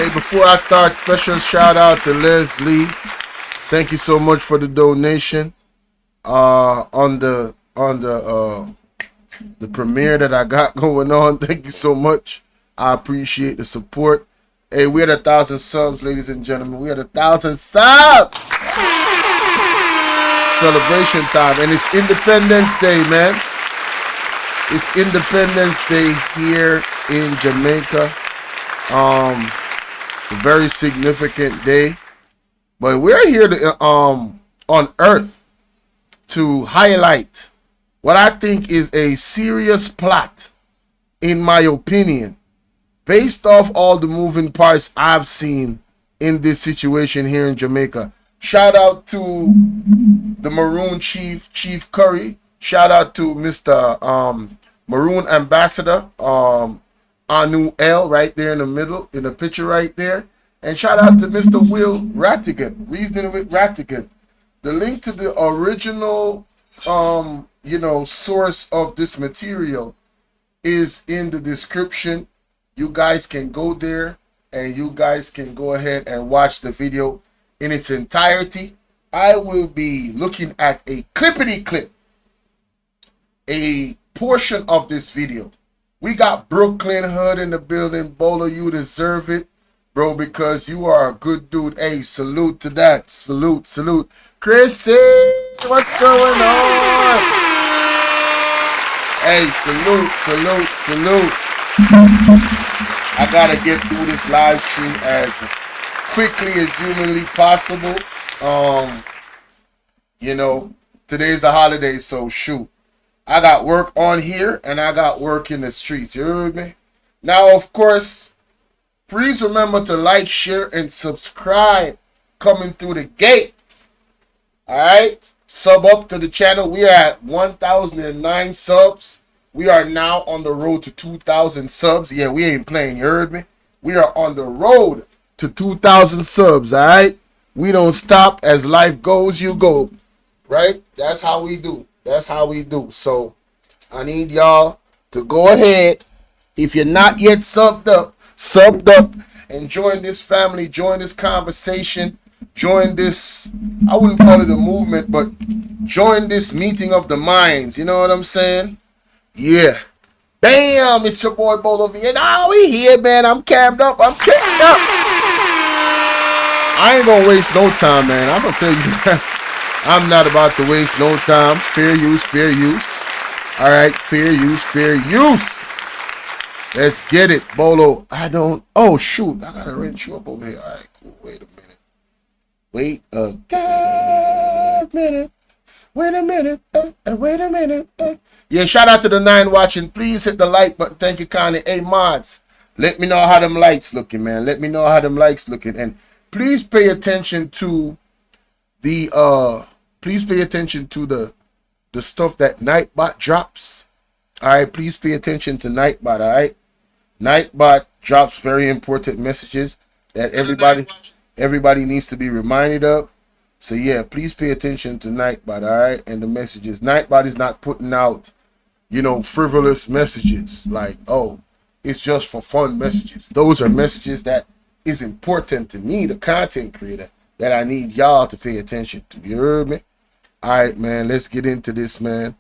Hey, before I start, special shout out to Leslie. Thank you so much for the donation. On the premiere that I got going on. Thank you so much. I appreciate the support. Hey, we had 1,000 subs, ladies and gentlemen. We had 1,000 subs. Celebration time, and it's Independence Day, man. It's Independence Day here in Jamaica. A very significant day, but we're here to on Earth to highlight what I think is a serious plot, in my opinion, based off all the moving parts I've seen in this situation here in Jamaica. Shout out to the Maroon Chief Curry. Shout out to Mr. Maroon Ambassador Anu L right there in the middle, in the picture right there. And shout out to Mr. Will Rattigan, Reasoning with Rattigan. The link to the original source of this material is in the description. You guys can go there and you guys can go ahead and watch the video in its entirety. I will be looking at a clippity clip, a portion of this video. We got Brooklyn Hood in the building. Bolo, you deserve it, bro, because you are a good dude. Hey, salute to that. Salute. Chrissy, what's going on? Hey, salute. I gotta get through this live stream as quickly as humanly possible. Today's a holiday, so shoot. I got work on here and I got work in the streets. You heard me? Now, of course, please remember to like, share, and subscribe coming through the gate. Alright? Sub up to the channel. We are at 1,009 subs. We are now on the road to 2,000 subs. Yeah, we ain't playing. You heard me? We are on the road to 2,000 subs. Alright? We don't stop. As life goes, you go. Right? That's how we do. So I need y'all to go ahead. If you're not yet subbed up and join this family, join this conversation, join this, I wouldn't call it a movement, but join this meeting of the minds. You know what I'm saying? Yeah. Bam, it's your boy Bolo V&R. We here, man. I'm camped up. I'm kicked up. I ain't gonna waste no time, man. I'm gonna tell you. I'm not about to waste no time. Fair use. All right, fair use. Let's get it, Bolo. Oh, shoot. I got to wrench you up over here. All right, cool. Wait a minute. Yeah, shout out to the 9 watching. Please hit the like button. Thank you, Connie. Hey, mods, let me know how them lights looking, man. And please pay attention to the the stuff that Nightbot drops. All right, please pay attention to Nightbot. All right, Nightbot drops very important messages that everybody needs to be reminded of. So yeah, please pay attention to Nightbot. All right, and the messages. Nightbot is not putting out, frivolous messages like, oh, it's just for fun messages. Those are messages that is important to me, the content creator, that I need y'all to pay attention to. You heard me? All right, man. Let's get into this, man.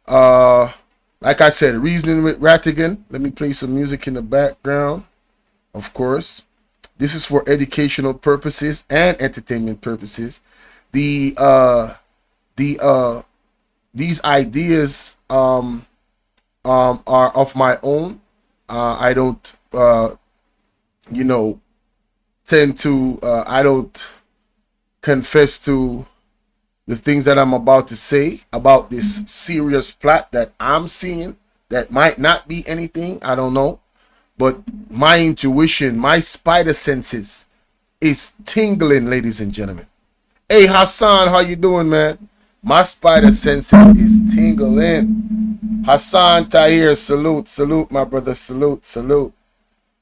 Like I said, Reasoning with Rattigan. Let me play some music in the background. Of course, this is for educational purposes and entertainment purposes. These ideas are of my own. I don't tend to I don't confess to the things that I'm about to say about this serious plot that I'm seeing that might not be anything. I don't know. But my intuition, my spider senses is tingling, ladies and gentlemen. Hey, Hassan, how you doing, man? My spider senses is tingling. Hassan Tahir, salute, my brother, salute.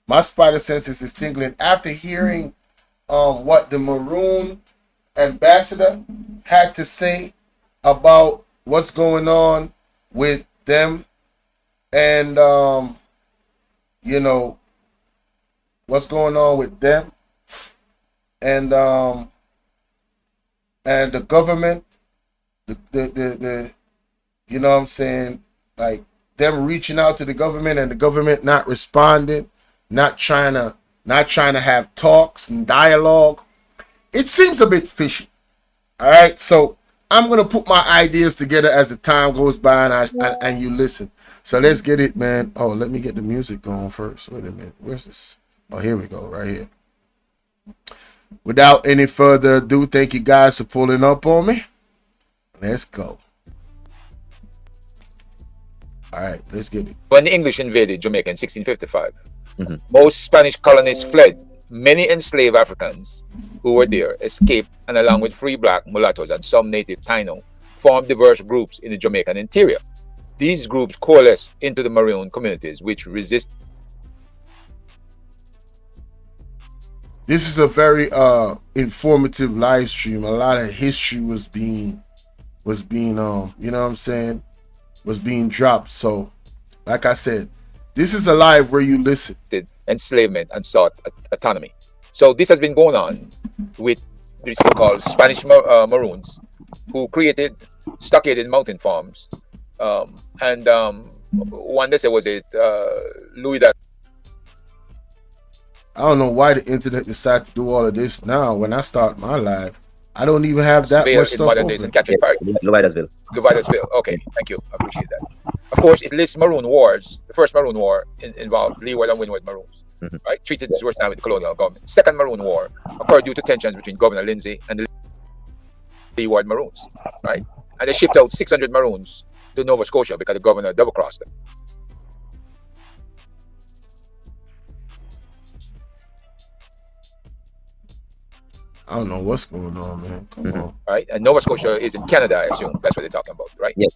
My spider senses is tingling after hearing what the Maroon ambassador had to say about what's going on with them, and what's going on with them and the government, the you know what I'm saying, like them reaching out to the government and the government not responding, not trying to have talks and dialogue. It seems a bit fishy. All right, so I'm gonna put my ideas together as the time goes by and you listen. So let's get it, man. Oh, let me get the music going first. Wait a minute, where's this? Oh, here we go, right here. Without any further ado, thank you guys for pulling up on me. Let's go. All right, let's get it. When the English invaded Jamaica in 1655, most Spanish colonists fled. Many enslaved Africans who were there escaped, and along with free black, mulattoes, and some native Taino, formed diverse groups in the Jamaican interior. These groups coalesced into the Maroon communities, which resist. This is a very informative live stream. A lot of history was being you know what I'm saying, was being dropped. So like I said, this is a live where you listen. Enslavement and sought autonomy. So this has been going on with the so-called Spanish Maroons, who created stockaded mountain farms. And one they said was it Louis that. I don't know why the internet decided to do all of this now. When I start my live, I don't even have that much stuff modern days in Catherine Park. Levitasville. Okay, thank you. I appreciate that. Of course, it lists Maroon wars. The first Maroon war involved Leeward and Windward Maroons, right? Treated as worse now with the colonial government. Second Maroon war occurred due to tensions between Governor Lindsay and the Leeward Maroons, right? And they shipped out 600 Maroons to Nova Scotia because the governor double-crossed them. I don't know what's going on, man. Come on. Right? And Nova Scotia is in Canada, I assume. That's what they're talking about, right? Yes.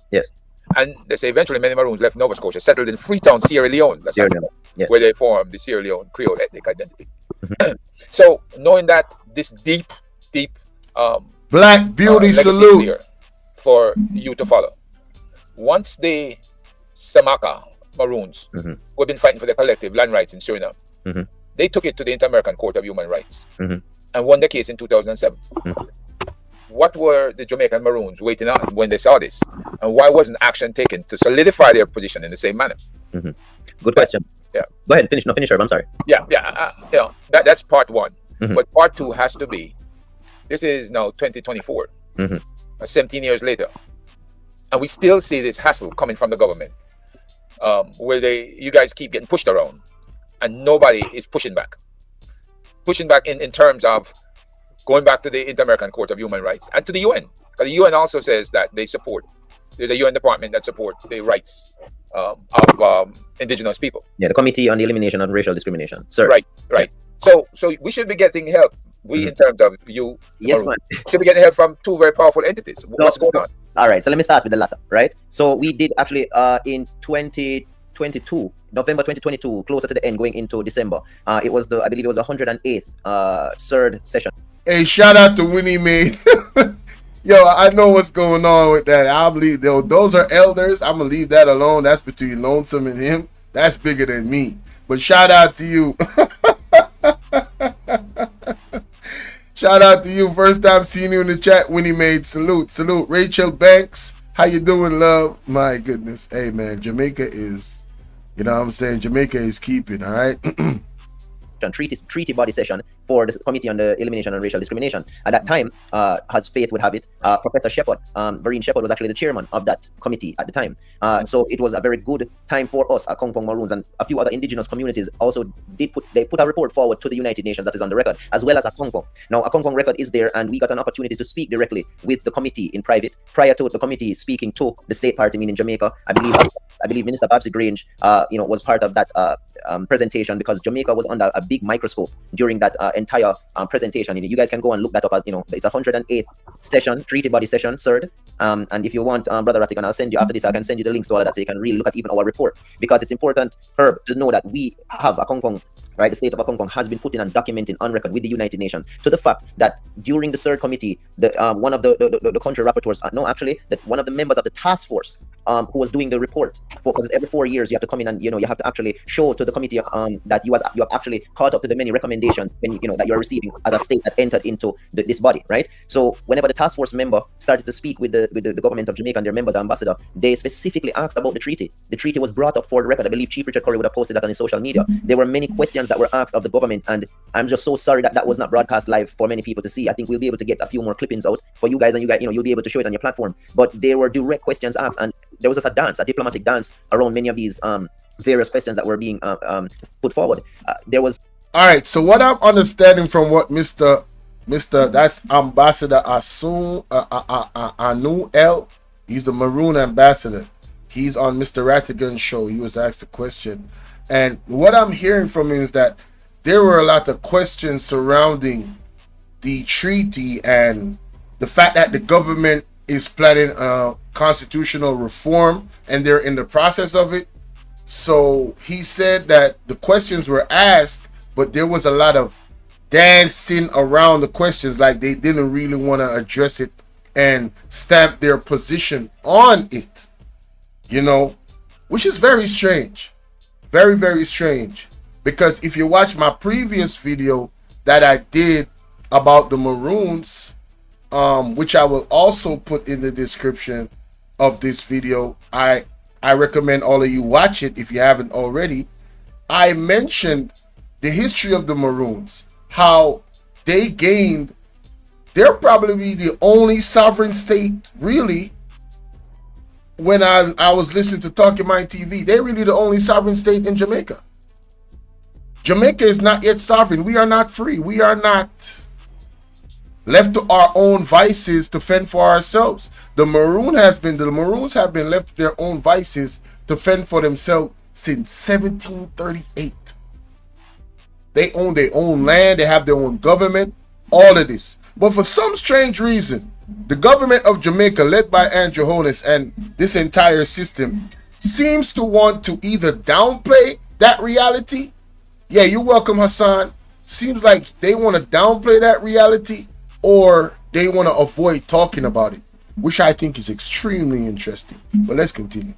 And they say eventually many Maroons left Nova Scotia, settled in Freetown, Sierra Leone. That's where they formed the Sierra Leone Creole ethnic identity. So, knowing that this deep Black Beauty salute for you to follow. Once the Samaka Maroons, who have been fighting for their collective land rights in Suriname, they took it to the Inter-American Court of Human Rights and won the case in 2007. What were the Jamaican Maroons waiting on when they saw this? And why wasn't action taken to solidify their position in the same manner? Good question. Yeah. Go ahead, finish. No, finish, I'm sorry. That's part one. But part two has to be, this is now 2024, 17 years later. And we still see this hassle coming from the government, where you guys keep getting pushed around and nobody is pushing back. Pushing back in terms of going back to the Inter-American Court of Human Rights and to the UN. Because the UN also says that they support, there's a UN department that supports the rights of indigenous people. Yeah, the Committee on the Elimination of Racial Discrimination. Sir. Right. So we should be getting help. We, in terms of you, yes, man, should be getting help from two very powerful entities. What's going on? All right, so let me start with the latter, right? So we did actually in 2022, November 2022, closer to the end, going into December. It was I believe it was the 108th third session. Hey, shout out to Winnie Maid. Yo, I know what's going on with that. I believe those are elders. I'm gonna leave that alone. That's between Lonesome and him. That's bigger than me. But shout out to you. Shout out to you. First time seeing you in the chat, Winnie Maid. Salute. Rachel Banks. How you doing, love? My goodness. Hey, man, Jamaica is, you know what I'm saying? Jamaica is keeping, all right? Treaty body session for the Committee on the Elimination of Racial Discrimination. At that time, as fate would have it, Professor Shepard, Vereen Shepard, was actually the chairman of that committee at the time. So it was a very good time for us, Kong Pong Maroons, and a few other indigenous communities also put a report forward to the United Nations that is on the record, as well as a Kong Pong. Now, a Kong Pong record is there, and we got an opportunity to speak directly with the committee in private, prior to the committee speaking to the state party, meaning Jamaica. I believe Minister Babsy Grange, was part of that presentation, because Jamaica was under a big microscope during that entire presentation. You guys can go and look that up, as it's 108th session, treaty body session, third. And if you want, Brother Ratigan, I'll send you after this. I can send you the links to all of that, so you can really look at even our report, because it's important, Herb, to know that we have a Kong Pong. Right, the state of Kong Pong has been putting and documenting on record with the United Nations to the fact that during the third committee, one of the country rapporteurs, that one of the members of the task force who was doing the report, because every 4 years you have to come in and you have to actually show to the committee that you have actually caught up to the many recommendations that you're receiving as a state that entered into this body, right? So whenever the task force member started to speak with the government of Jamaica and their members ambassador, they specifically asked about the treaty. The treaty was brought up for the record. I believe Chief Richard Curry would have posted that on his social media. There were many questions that were asked of the government, and I'm just so sorry that that was not broadcast live for many people to see. I think we'll be able to get a few more clippings out for you guys, and you'll be able to show it on your platform. But there were direct questions asked, and there was just a diplomatic dance around many of these various questions that were being put forward. There was. All right. So what I'm understanding from what Mr. That's Ambassador Anu L. He's the Maroon ambassador. He's on Mr. Rattigan's show. He was asked a question, and what I'm hearing from him is that there were a lot of questions surrounding the treaty and the fact that the government is planning constitutional reform and they're in the process of it. So he said that the questions were asked, but there was a lot of dancing around the questions, like they didn't really want to address it and stamp their position on it, which is very strange. Very, very strange. Because if you watch my previous video that I did about the Maroons, which I will also put in the description of this video, I recommend all of you watch it if you haven't already. I mentioned the history of the Maroons, how they're probably the only sovereign state, really. When I was listening to Talking Mind TV, they're really the only sovereign state in Jamaica. Jamaica is not yet sovereign. We are not free. We are not left to our own vices to fend for ourselves. The Maroons have been left to their own vices to fend for themselves since 1738. They own their own land. They have their own government. All of this. But for some strange reason, the government of Jamaica, led by Andrew Holness, and this entire system seems to want to either downplay that reality. Yeah, you're welcome, Hassan. Seems like they want to downplay that reality, or they want to avoid talking about it, which I think is extremely interesting. But let's continue.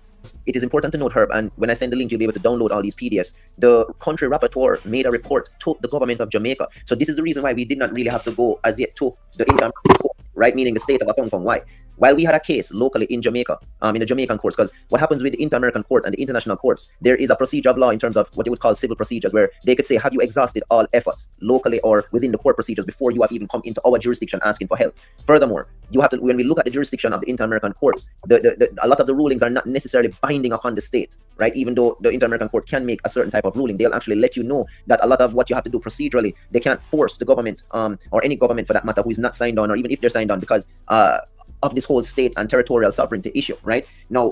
It is important to note, Herb, and when I send the link, you'll be able to download all these PDFs. The country rapporteur made a report to the government of Jamaica. So this is the reason why we did not really have to go as yet to the Inter-American Court, right? Meaning the state of Hong Kong. Why? While we had a case locally in Jamaica, in the Jamaican courts, because what happens with the Inter-American Court and the international courts, there is a procedure of law in terms of what they would call civil procedures, where they could say, have you exhausted all efforts locally or within the court procedures before you have even come into our jurisdiction asking for help? Furthermore, you have to, when we look at the jurisdiction of the Inter-American courts, a lot of the rulings are not necessarily binding upon the state, right? Even though the Inter-American Court can make a certain type of ruling, they'll actually let you know that a lot of what you have to do procedurally, they can't force the government, or any government for that matter, who is not signed on, or even if they're signed on, because of this whole state and territorial sovereignty issue, right? Now,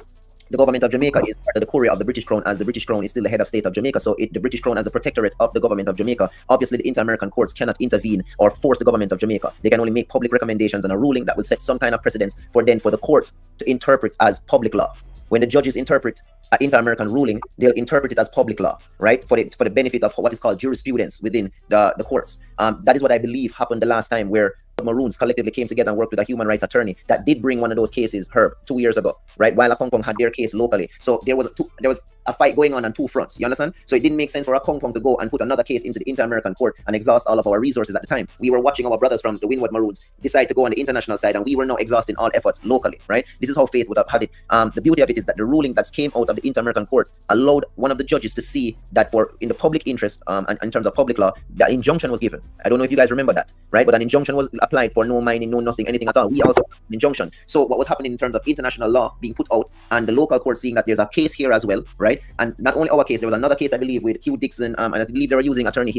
the government of Jamaica is part of the courier of the British Crown, as the British Crown is still the head of state of Jamaica. So the British Crown as a protectorate of the government of Jamaica, obviously the Inter-American courts cannot intervene or force the government of Jamaica. They can only make public recommendations and a ruling that will set some kind of precedence for the courts to interpret as public law. When the judges interpret an Inter-American ruling, they'll interpret it as public law, right? For the benefit of what is called jurisprudence within the courts. That is what I believe happened the last time, where the Maroons collectively came together and worked with a human rights attorney that did bring one of those cases, Herb, 2 years ago, right? While Hong Kong had their case locally. So there was a fight going on two fronts, you understand? So it didn't make sense for Hong Kong to go and put another case into the Inter-American court and exhaust all of our resources at the time. We were watching our brothers from the Windward Maroons decide to go on the international side, and we were now exhausting all efforts locally, right? This is how Faith would have had it. The beauty of it is that the ruling that came out of the Inter-American court allowed one of the judges to see that in the public interest, and in terms of public law, that injunction was given. I don't know if you guys remember that, right? But an injunction was applied for no mining, no nothing, anything at all. We also had an injunction. So what was happening in terms of international law being put out, and the local court seeing that there's a case here as well, right? And not only our case, there was another case, I believe, with Hugh Dixon, and I believe they were using attorney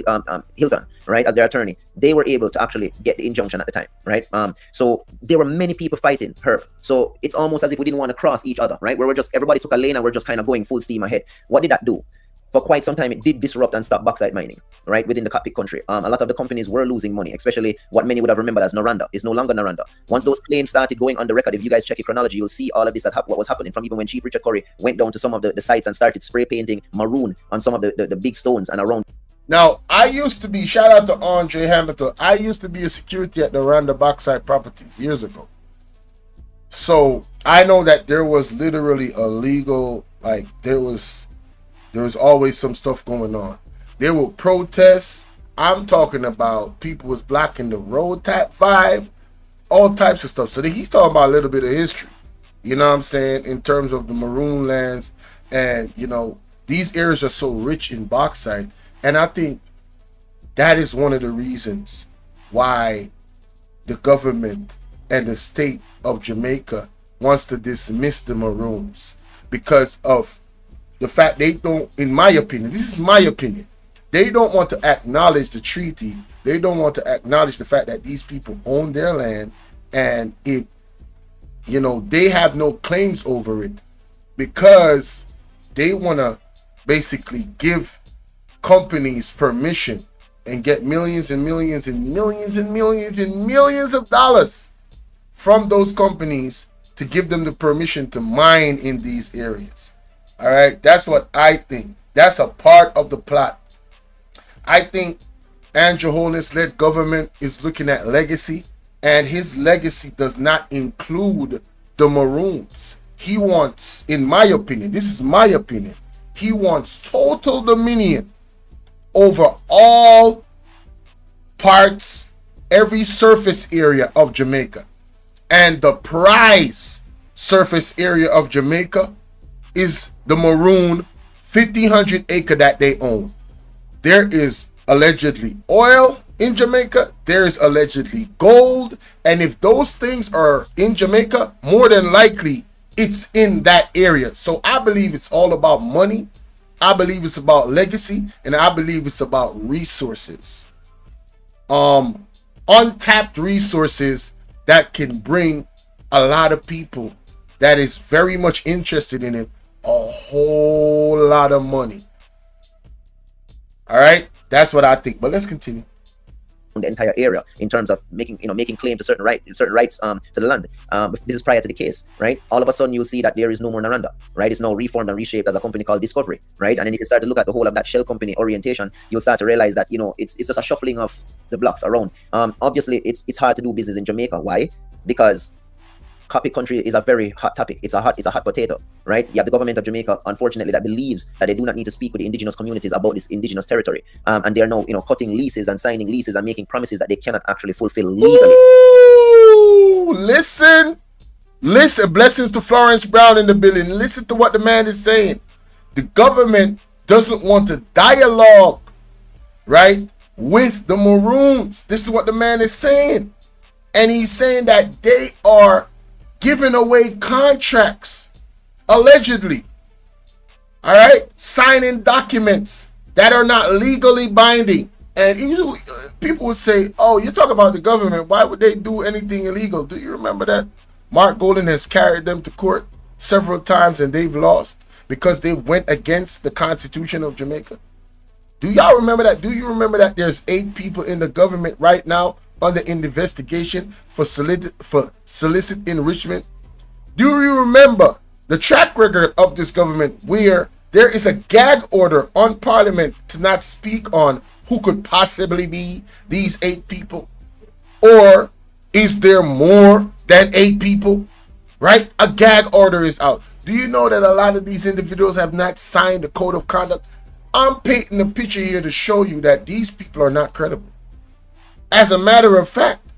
Hilton, right, as their attorney. They were able to actually get the injunction at the time, right? So there were many people fighting her. So it's almost as if we didn't want to cross each other, right? Where everybody took a lane and we're just kind of going full steam ahead. What did that do? For quite some time, it did disrupt and stop bauxite mining, right, within the Catholic country. A lot of the companies were losing money, especially what many would have remembered as Noranda. It's no longer Noranda. Once those claims started going on the record, if you guys check your chronology, you'll see all of this what was happening, from even when Chief Richard Curry went down to some of the sites and started spray painting Maroon on some of the big stones and around. Now, I used to be, shout out to Andre Hamilton, I used to be a security at the Noranda bauxite properties years ago. So I know that there was literally a legal, like there was always some stuff going on. There were protests. I'm talking about people was blocking the road type vibe, all types of stuff. So he's talking about a little bit of history. You know what I'm saying? In terms of the Maroon lands, and these areas are so rich in bauxite, and I think that is one of the reasons why the government and the state of Jamaica wants to dismiss the Maroons, because of the fact they don't, in my opinion, this is my opinion, they don't want to acknowledge the treaty. They don't want to acknowledge the fact that these people own their land, and they have no claims over it, because they want to basically give companies permission and get millions and millions and millions and millions and millions of dollars from those companies to give them the permission to mine in these areas. All right, that's what I think. That's a part of the plot. I think Andrew Holness led government is looking at legacy, and his legacy does not include the Maroons. He wants, in my opinion, this is my opinion, he wants total dominion over all parts, every surface area of Jamaica. And the prize surface area of Jamaica is the Maroon 1,500 acre that they own. There is allegedly oil in Jamaica. There is allegedly gold. And if those things are in Jamaica, more than likely it's in that area. So I believe it's all about money. I believe it's about legacy, and I believe it's about resources. Untapped resources that can bring a lot of people that is very much interested in it a whole lot of money. All right, that's what I think. But let's continue. The entire area in terms of making claim to certain rights to the land. This is prior to the case, right? All of a sudden you see that there is no more Naranda, right? It's now reformed and reshaped as a company called Discovery, right? And then if you start to look at the whole of that shell company orientation, you'll start to realize that it's just a shuffling of the blocks around. Obviously it's hard to do business in Jamaica. Why? Because copy country is a very hot topic. It's a hot potato, right? You have the government of Jamaica, unfortunately, that believes that they do not need to speak with the indigenous communities about this indigenous territory, and they're now cutting leases and signing leases and making promises that they cannot actually fulfill legally. Ooh, listen, blessings to Florence Brown in the building. Listen to what the man is saying. The government doesn't want to dialogue, right, with the Maroons. This is what the man is saying, and he's saying that they are giving away contracts, allegedly, all right, signing documents that are not legally binding. And people would say, oh, you're talking about the government, why would they do anything illegal? Do you remember that Mark Golden has carried them to court several times and they've lost because they went against the Constitution of Jamaica? Do y'all remember that? Do you remember that there's 8 people in the government right now under investigation for solicit enrichment? Do you remember the track record of this government where there is a gag order on Parliament to not speak on who could possibly be these 8 people? Or is there more than 8 people? Right? A gag order is out. Do you know that a lot of these individuals have not signed the code of conduct? I'm painting a picture here to show you that these people are not credible. As a matter of fact,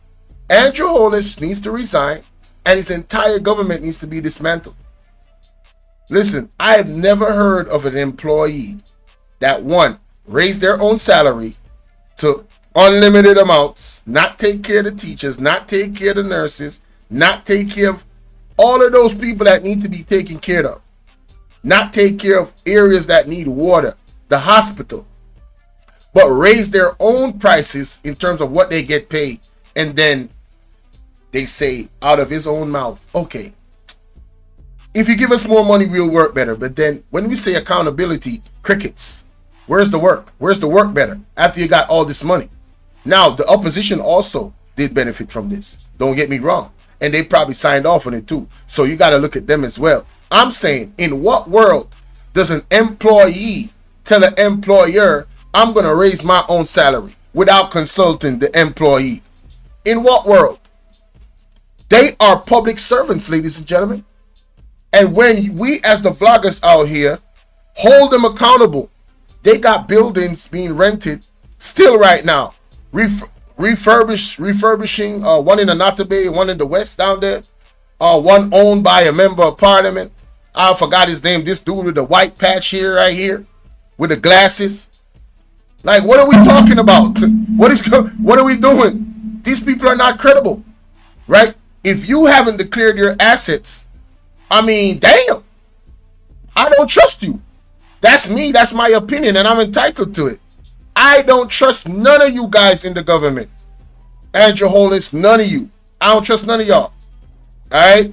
Andrew Holness needs to resign and his entire government needs to be dismantled. Listen, I have never heard of an employee that, one, raised their own salary to unlimited amounts, not take care of the teachers, not take care of the nurses, not take care of all of those people that need to be taken care of, not take care of areas that need water, the hospital, but raise their own prices in terms of what they get paid. And then they say out of his own mouth, okay, if you give us more money, we'll work better. But then when we say accountability, crickets. Where's the work? Where's the work better after you got all this money? Now, the opposition also did benefit from this. Don't get me wrong. And they probably signed off on it too. So you got to look at them as well. I'm saying, in what world does an employee tell an employer, I'm going to raise my own salary without consulting the employee? In what world? They are public servants, ladies and gentlemen. And when we as the vloggers out here hold them accountable, they got buildings being rented still right now. Refurbishing, one in the Nata Bay, one in the West down there. One owned by a member of parliament. I forgot his name. This dude with the white patch here, right here, with the glasses. Like, what are we talking about? What are we doing? These people are not credible, right? If you haven't declared your assets, I mean, damn, I don't trust you. That's me. That's my opinion, and I'm entitled to it. I don't trust none of you guys in the government. And your Holness, none of you. I don't trust none of y'all. All right?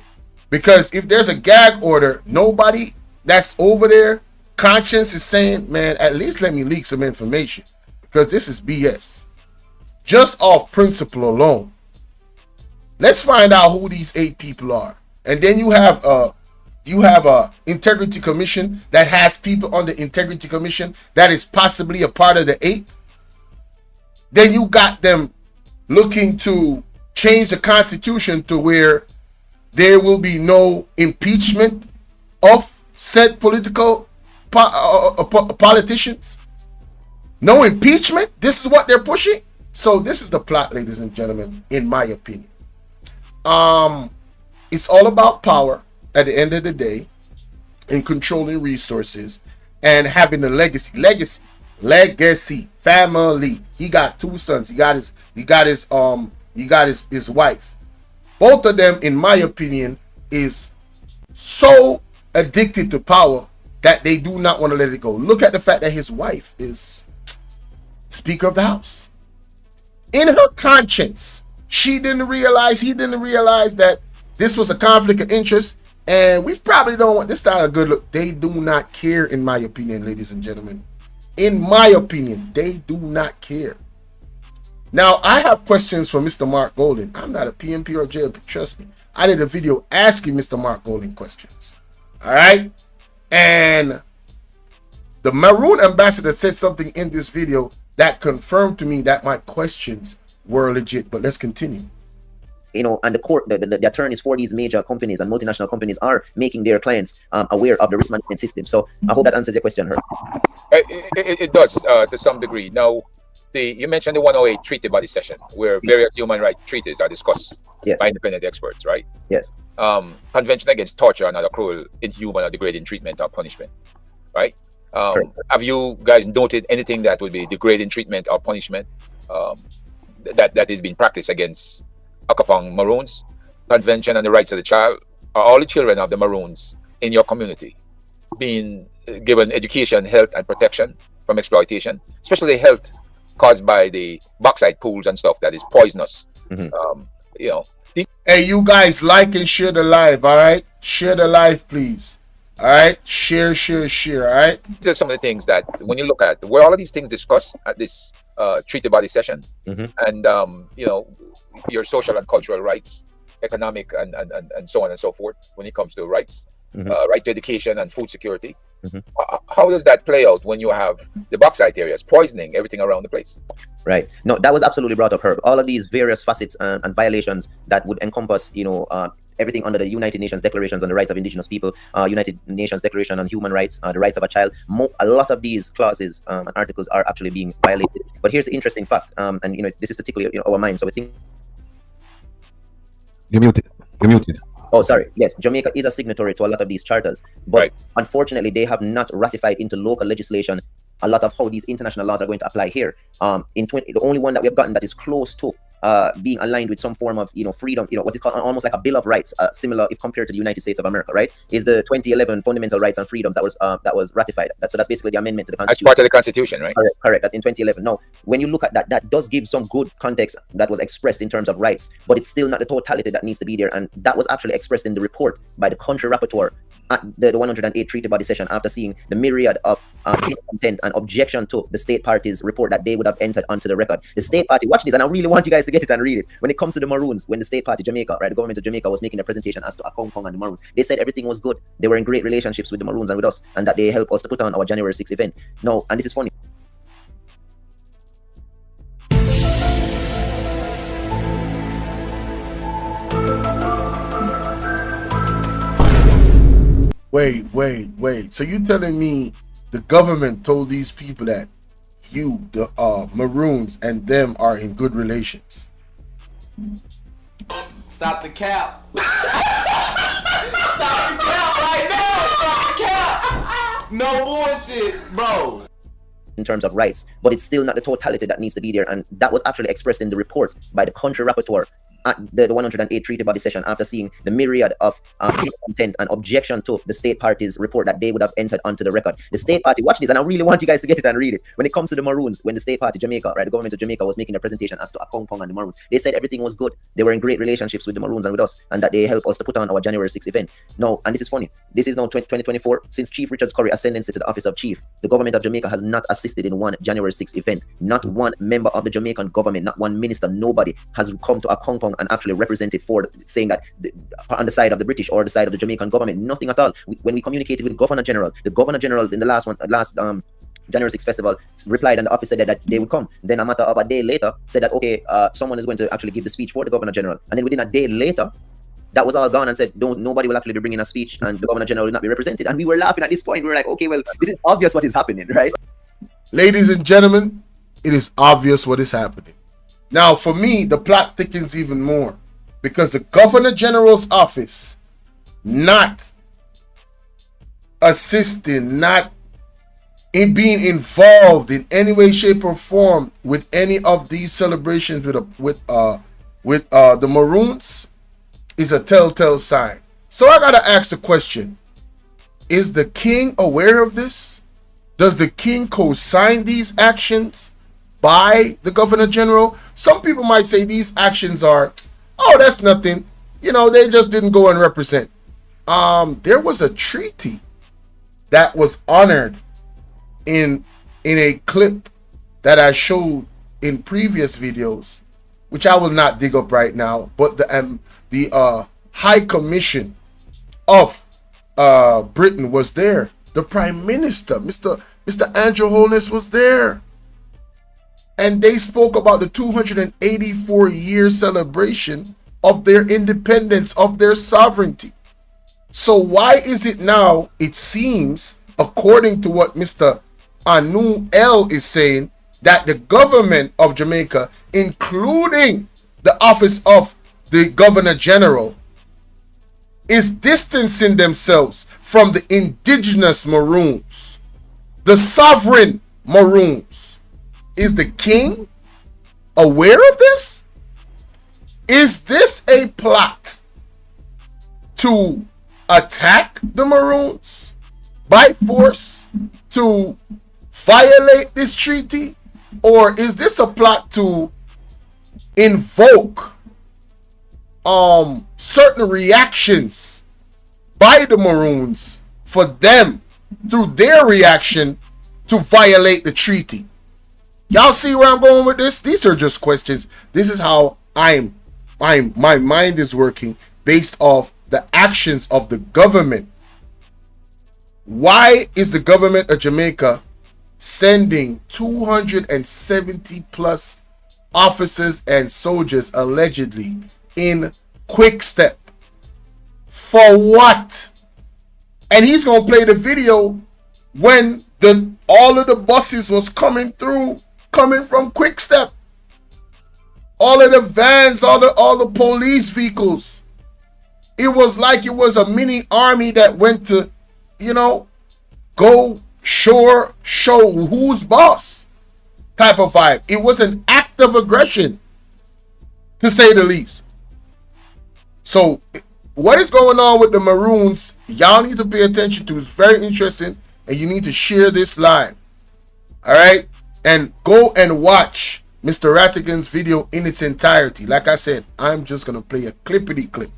Because if there's a gag order, nobody that's over there, conscience is saying, man, at least let me leak some information. Because this is BS. Just off principle alone. Let's find out who these 8 people are. And then you have a integrity commission that has people on the integrity commission that is possibly a part of the 8. Then you got them looking to change the constitution to where there will be no impeachment of said political politicians. No impeachment. This is what they're pushing. So this is the plot, ladies and gentlemen, in my opinion. It's all about power at the end of the day, in controlling resources and having a legacy, family. He got 2 sons. He got his wife. Both of them, in my opinion, is so addicted to power that they do not want to let it go. Look at the fact that his wife is Speaker of the House. In her conscience, he didn't realize that this was a conflict of interest, and we probably don't want this. Not a good look. They do not care, in my opinion, ladies and gentlemen. In my opinion, they do not care. Now, I have questions for Mr. Mark Golden. I'm not a PMP or JLP, trust me. I did a video asking Mr. Mark Golden questions. All right? And the Maroon ambassador said something in this video that confirmed to me that my questions were legit. But let's continue. And the court, the attorneys for these major companies and multinational companies are making their clients aware of the risk management system. So I hope that answers your question, Herb. It does to some degree. Now, you mentioned the 108 treaty body session where various human rights treaties are discussed by independent experts, right? Yes. Convention Against Torture and Other Cruel, Inhuman, or Degrading Treatment or Punishment, right? Have you guys noted anything that would be degrading treatment or punishment that is being practiced against Akapang Maroons? Convention on the Rights of the Child? Are all the children of the Maroons in your community being given education, health, and protection from exploitation, especially health caused by the bauxite pools and stuff that is poisonous? Hey, you guys, like and share the live, all right? Share the live, please. All right? Share, all right? These are some of the things that when you look at where all of these things discussed at this treaty body session, and your social and cultural rights, economic and so on and so forth, when it comes to rights, right to education and food security. How does that play out when you have the bauxite areas poisoning everything around the place? Right. No, that was absolutely brought up, Herb. All of these various facets and violations that would encompass, everything under the United Nations Declarations on the Rights of Indigenous People, United Nations Declaration on Human Rights, the rights of a child. A lot of these clauses and articles are actually being violated. But here's the interesting fact, and this is to tickle our minds. So we think. You're muted. Oh, sorry. Yes, Jamaica is a signatory to a lot of these charters, but unfortunately, they have not ratified into local legislation a lot of how these international laws are going to apply here. The only one that we have gotten that is close to being aligned with some form of freedom, what is called almost like a Bill of Rights, similar if compared to the United States of America, right? Is the 2011 Fundamental Rights and Freedoms that was ratified. So that's basically the amendment to the Constitution. As part of the Constitution, right? Correct. That in 2011. Now, when you look at that, that does give some good context that was expressed in terms of rights, but it's still not the totality that needs to be there. And that was actually expressed in the report by the country rapporteur at the 108 treaty body session after seeing the myriad of discontent and objection to the state party's report that they would have entered onto the record. The state party, watch this, and I really want you guys to get it and read it. When it comes to the Maroons, when the state party, Jamaica, right, the government of Jamaica was making a presentation as to Akong Kong and the Maroons, they said everything was good. They were in great relationships with the Maroons and with us, and that they helped us to put on our January 6th event. No, and this is funny. Wait. So you telling me the government told these people that you, the Maroons, and them are in good relations? Stop the cap. Stop the cap right now. Stop the cap. No bullshit, bro. In terms of rights, but it's still not the totality that needs to be there, and that was actually expressed in the report by the country rapporteur at the 108 treaty body session after seeing the myriad of discontent and objection to the state party's report that they would have entered onto the record. The state party, watch this, and I really want you guys to get it and read it. When it comes to the Maroons, when the state party, Jamaica, right, the government of Jamaica was making a presentation as to Akong Pong and the Maroons, they said everything was good. They were in great relationships with the Maroons and with us, and that they helped us to put on our January 6th event. No, and this is funny. This is now 2024. Since Chief Richard Curry ascendancy to the office of chief, the government of Jamaica has not assisted in one January 6th event. Not one member of the Jamaican government, not one minister, nobody has come to Akong Pong and actually represented for saying that on the side of the British or the side of the Jamaican government, nothing at all. When we communicated with the Governor General in the last January 6th festival replied, and the office said that they would come. Then a matter of a day later said that okay, someone is going to actually give the speech for the Governor General, and then within a day later that was all gone and said nobody will actually be bringing a speech and the Governor General will not be represented. And we were laughing at this point. We were like, okay, well, this is obvious what is happening, right? Ladies and gentlemen, it is obvious what is happening. Now, for me, the plot thickens even more because the Governor General's office not assisting, not in being involved in any way, shape, or form with any of these celebrations with the Maroons is a telltale sign. So I gotta ask the question: is the king aware of this? Does the king co-sign these actions by the Governor General? Some people might say these actions are, oh, that's nothing. You know, they just didn't go and represent. There was a treaty that was honored in a clip that I showed in previous videos, which I will not dig up right now. But the High Commission of Britain was there. The Prime Minister, Mr. Andrew Holness, was there. And they spoke about the 284-year celebration of their independence, of their sovereignty. So why is it now, it seems, according to what Mr. Anu L is saying, that the government of Jamaica, including the office of the Governor General, is distancing themselves from the indigenous Maroons, the sovereign Maroons? Is the king aware of this? Is this a plot to attack the Maroons by force, to violate this treaty? Or is this a plot to invoke certain reactions by the Maroons for them, through their reaction, to violate the treaty? Y'all see where I'm going with this? These are just questions. This is how my mind is working based off the actions of the government. Why is the government of Jamaica sending 270 plus officers and soldiers allegedly in quick step? For what? And he's gonna play the video when all of the buses was coming from quick step, all of the vans, all the police vehicles. It was like it was a mini army that went to, go show who's boss type of vibe. It was an act of aggression, to say the least. So what is going on with the Maroons, y'all need to pay attention to. It's very interesting, and you need to share this live. All right? And go and watch Mr. Rattigan's video in its entirety. Like I said, I'm just going to play a clippity clip.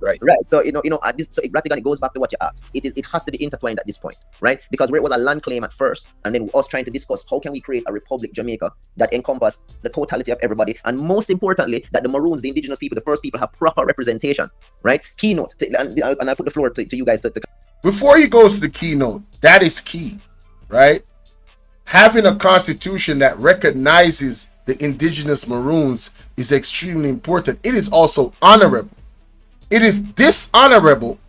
Right. So Rattigan, it goes back to what you asked. It has to be intertwined at this point, right? Because where it was a land claim at first, and then us trying to discuss how can we create a Republic Jamaica that encompass the totality of everybody, and most importantly, that the Maroons, the indigenous people, the first people, have proper representation, right? Keynote, and I put the floor to you guys to. Before he goes to the keynote, that is key, right? Having a constitution that recognizes the indigenous Maroons is extremely important. It is also honorable. It is dishonorable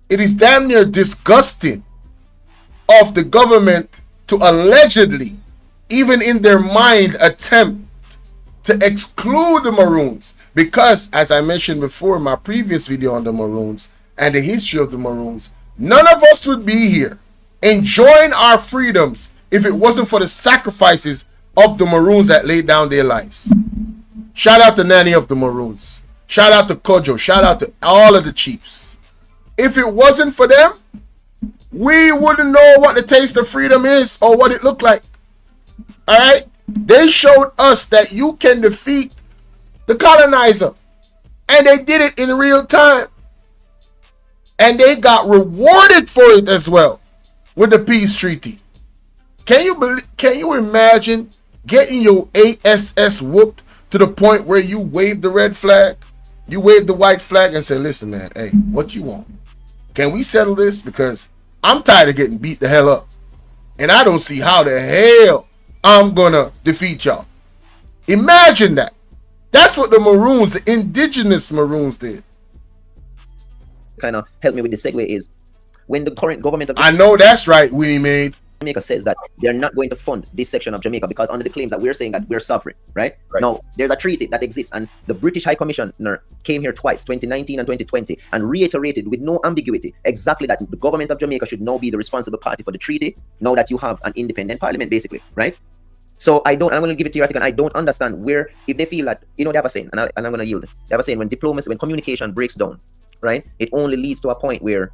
It is damn near disgusting of the government to allegedly, even in their mind, attempt to exclude the Maroons. Because, as I mentioned before in my previous video on the Maroons and the history of the Maroons, none of us would be here enjoying our freedoms if it wasn't for the sacrifices of the Maroons that laid down their lives. Shout out to Nanny of the Maroons. Shout out to Kojo. Shout out to all of the chiefs. If it wasn't for them, we wouldn't know what the taste of freedom is or what it looked like. All right? They showed us that you can defeat the colonizer. And they did it in real time. And they got rewarded for it as well with the peace treaty. Can you imagine getting your ASS whooped to the point where you wave the red flag, you wave the white flag and say, listen, man, hey, what you want? Can we settle this? Because I'm tired of getting beat the hell up. And I don't see how the hell I'm gonna defeat y'all. Imagine that. That's what the Maroons, the indigenous Maroons, did. Kind of help me with the segue is when the current government of I know that's right, Winnie Maid. Jamaica says that they're not going to fund this section of Jamaica because under the claims that we're saying that we're sovereign, right? Now, there's a treaty that exists, and the British High Commissioner came here twice, 2019 and 2020, and reiterated with no ambiguity exactly that the government of Jamaica should now be the responsible party for the treaty, now that you have an independent parliament, basically, right? So I'm going to give it to you, and I don't understand where, if they feel that, they have a saying, and I'm going to yield. They have a saying, when communication breaks down, right, it only leads to a point where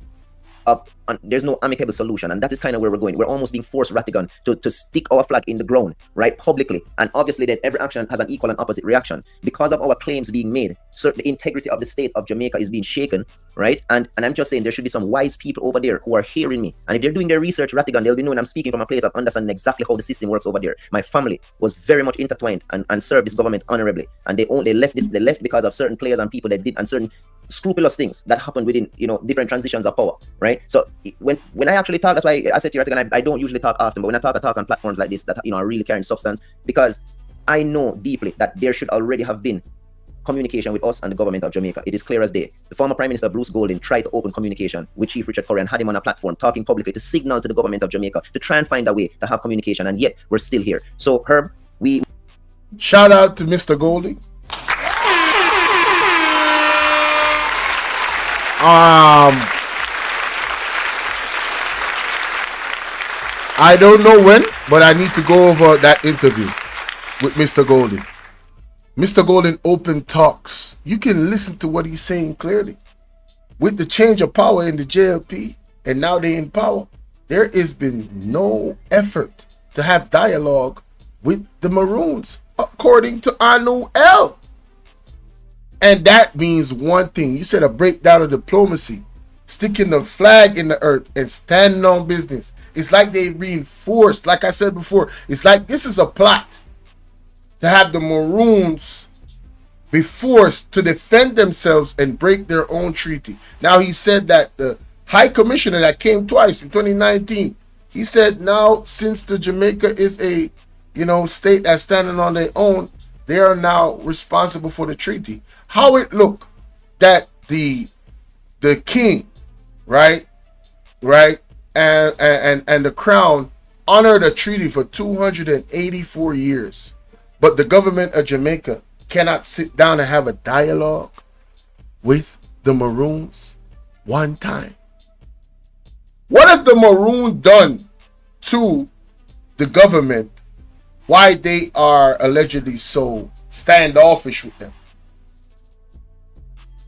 there's no amicable solution, and that is kind of where we're going. We're almost being forced, Ratigan, to stick our flag in the ground, right, publicly, and obviously that every action has an equal and opposite reaction because of our claims being made. So the integrity of the state of Jamaica is being shaken, right? And I'm just saying there should be some wise people over there who are hearing me, and if they're doing their research, Ratigan, they'll be knowing I'm speaking from a place of understanding exactly how the system works over there. My family was very much intertwined and served this government honorably, and they left because of certain players and people that did, and certain scrupulous things that happened within different transitions of power, right? So when I actually talk, that's why I said to you, I don't usually talk often, but when I talk on platforms like this that are really carrying substance, because I know deeply that there should already have been communication with us and the government of Jamaica. It is clear as day. The former Prime Minister Bruce Golding tried to open communication with Chief Richard Curry and had him on a platform talking publicly to signal to the government of Jamaica to try and find a way to have communication, and yet we're still here. So Herb, shout out to Mr. Golding. I don't know when, but I need to go over that interview with Mr. Golding. Mr. Golding open talks. You can listen to what he's saying clearly. With the change of power in the JLP, and now they're in power, there has been no effort to have dialogue with the Maroons, according to Anu L. And that means one thing. You said a breakdown of diplomacy. Sticking the flag in the earth and standing on business. It's like they reinforced, like I said before, it's like this is a plot to have the Maroons be forced to defend themselves and break their own treaty. Now he said that the High Commissioner that came twice in 2019, he said now since the Jamaica is a state that's standing on their own, they are now responsible for the treaty. How it look that the king, right, and the crown honored a treaty for 284 years, but the government of Jamaica cannot sit down and have a dialogue with the Maroons one time. What has the Maroon done to the government? Why they are allegedly so standoffish with them?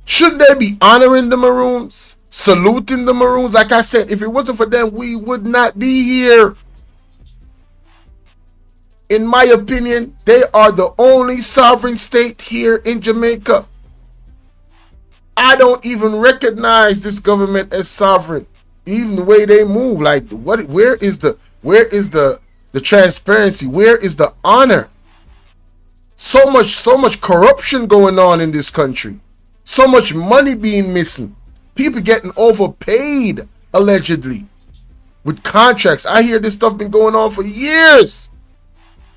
Shouldn't they be honoring the Maroons? Saluting the Maroons? Like I said, if it wasn't for them, we would not be here. In my opinion, they are the only sovereign state here in Jamaica. I don't even recognize this government as sovereign. Even the way they move, like where is the transparency? Where is the honor? So much corruption going on in this country. So much money being missing. People getting overpaid, allegedly, with contracts. I hear this stuff been going on for years.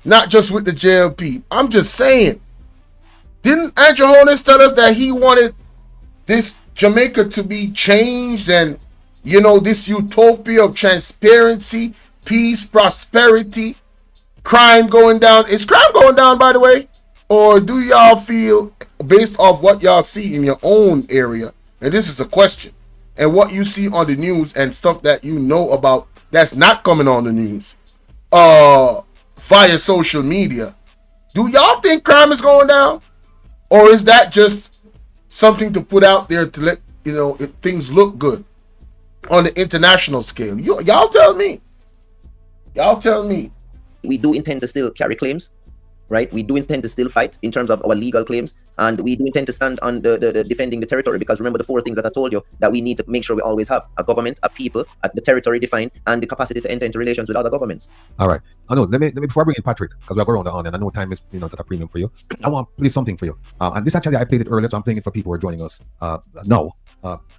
Not just with the JLP. I'm just saying. Didn't Andrew Holness tell us that he wanted this Jamaica to be changed and you know, this utopia of transparency, peace, prosperity, crime going down. Is crime going down, by the way? Or do y'all feel, based off what y'all see in your own area, and this is a question, and what you see on the news and stuff that you know about that's not coming on the news, via social media, do y'all think crime is going down? Or is that just something to put out there to let, you know, things look good on the international scale? Y'all tell me. Y'all tell me. We do intend to still carry claims, right? We do intend to still fight in terms of our legal claims, and we do intend to stand on the defending the territory, because remember the 4 things that I told you that we need to make sure we always have: a government, a people, the territory defined, and the capacity to enter into relations with other governments. All right. I know. Let me before I bring in Patrick, because we have around the horn, and I know time is, you know, at a premium for you. I want to play something for you. And this actually I played it earlier, so I'm playing it for people who are joining us now.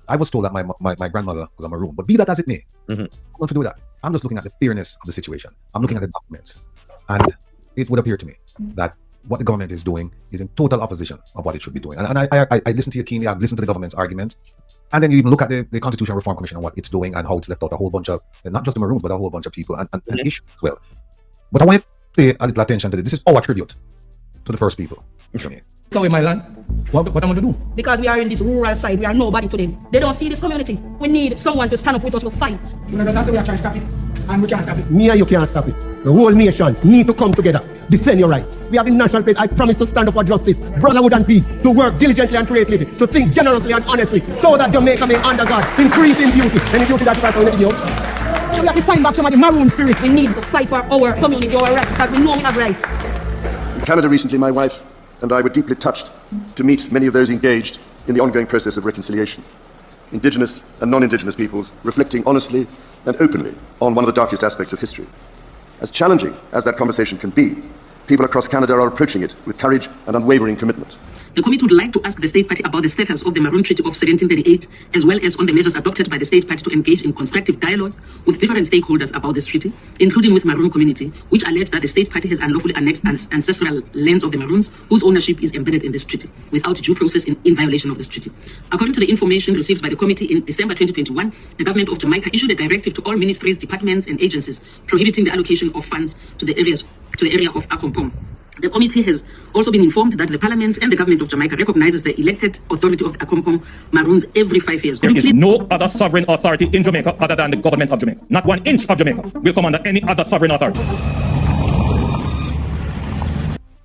I was told that my grandmother was a Maroon, but be that as it may, I'm going to do that. I'm just looking at the fairness of the situation. I'm looking at the documents, and it would appear to me that what the government is doing is in total opposition of what it should be doing. And I listen to you keenly. I've listened to the government's arguments. And then you even look at the Constitutional Reform Commission and what it's doing and how it's left out a whole bunch of, not just the Maroons, but a whole bunch of people and issues as well. But I want to pay a little attention to this. This is our tribute to the first people. Away my land. What am I going to do? Because we are in this rural side, we are nobody to them. They don't see this community. We need someone to stand up with us to fight. You know, that's why we are trying to stop it, and we can't stop it. Me and you can't stop it. The whole nation need to come together, defend your rights. We have the national pledge. I promise to stand up for justice, brotherhood and peace, to work diligently and creatively, to think generously and honestly, so that Jamaica may under God increase in beauty. And the beauty that you right on the video. We have to find back some of the Maroon spirit. We need to fight for our community, our rights, because we know we have rights. In Canada recently, my wife and I were deeply touched to meet many of those engaged in the ongoing process of reconciliation. Indigenous and non-Indigenous peoples reflecting honestly and openly on one of the darkest aspects of history. As challenging as that conversation can be, people across Canada are approaching it with courage and unwavering commitment. The committee would like to ask the State Party about the status of the Maroon Treaty of 1738, as well as on the measures adopted by the State Party to engage in constructive dialogue with different stakeholders about this treaty, including with Maroon community, which allege that the State Party has unlawfully annexed ancestral lands of the Maroons, whose ownership is embedded in this treaty, without due process in violation of this treaty. According to the information received by the committee in December 2021, the Government of Jamaica issued a directive to all ministries, departments, and agencies prohibiting the allocation of funds to the area of Akompong. The committee has also been informed that the Parliament and the Government of Jamaica recognizes the elected authority of the Akompong Maroons every 5 years. There is no other sovereign authority in Jamaica other than the Government of Jamaica. Not 1 inch of Jamaica will come under any other sovereign authority.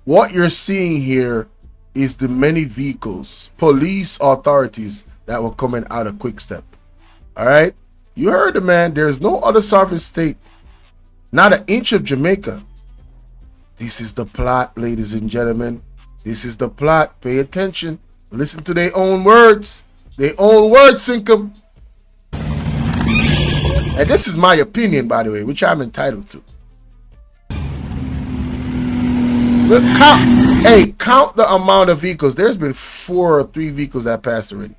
What you're seeing here is the many vehicles, police authorities that were coming out of Quick Step. All right? You heard the man. There's no other sovereign state. Not an inch of Jamaica. This is the plot, ladies and gentlemen. This is the plot. Pay attention. Listen to their own words. Their own words, Sinkum. And this is my opinion, by the way, which I'm entitled to. Look, count the amount of vehicles. There's been 4 or 3 vehicles that passed already.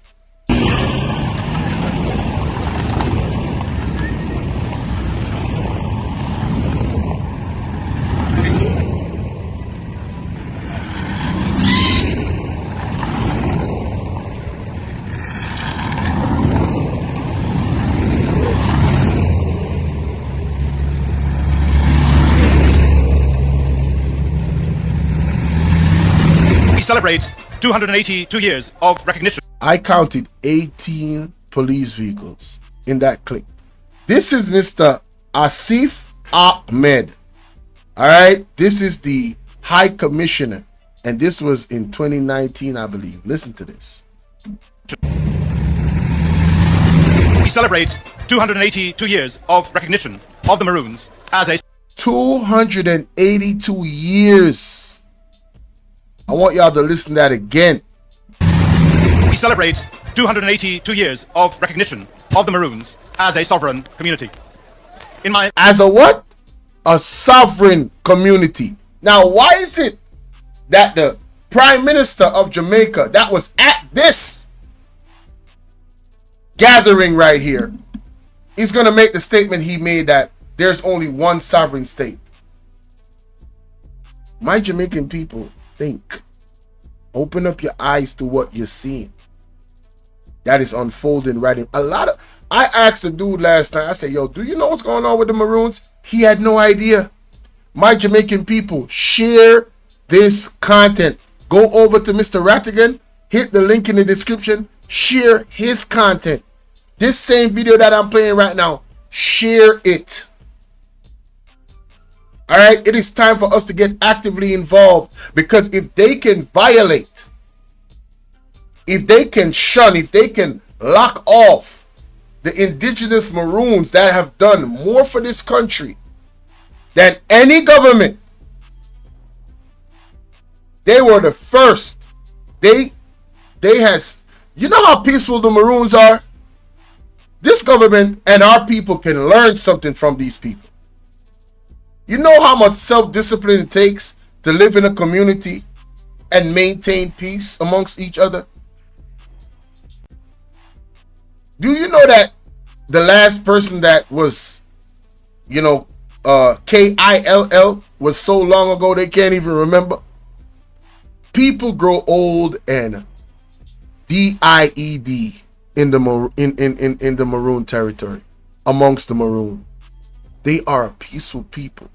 Celebrate 282 years of recognition. I counted 18 police vehicles in that clip. This is Mr. Asif Ahmed. All right, this is the High Commissioner, and this was in 2019, I believe. Listen to this. We celebrate 282 years of recognition of the Maroons as a 282 years. I want y'all to listen to that again. We celebrate 282 years of recognition of the Maroons as a sovereign community. As a what? A sovereign community. Now, why is it that the Prime Minister of Jamaica that was at this gathering right here is going to make the statement he made that there's only one sovereign state? My Jamaican people, think. Open up your eyes to what you're seeing. That is unfolding right in. A lot of I asked the dude last night, I said, yo, do you know what's going on with the Maroons? He had no idea. My Jamaican people, share this content. Go over to Mr. Rattigan, hit the link in the description, share his content. This same video that I'm playing right now, share it. All right, it is time for us to get actively involved, because if they can violate, if they can shun, if they can lock off the indigenous Maroons that have done more for this country than any government, they were the first. They has, you know how peaceful the Maroons are? This government and our people can learn something from these people. You know how much self-discipline it takes to live in a community and maintain peace amongst each other? Do you know that the last person that was, you know, KILL was so long ago they can't even remember? People grow old and DIED in the Maroon territory, amongst the Maroon. They are a peaceful people.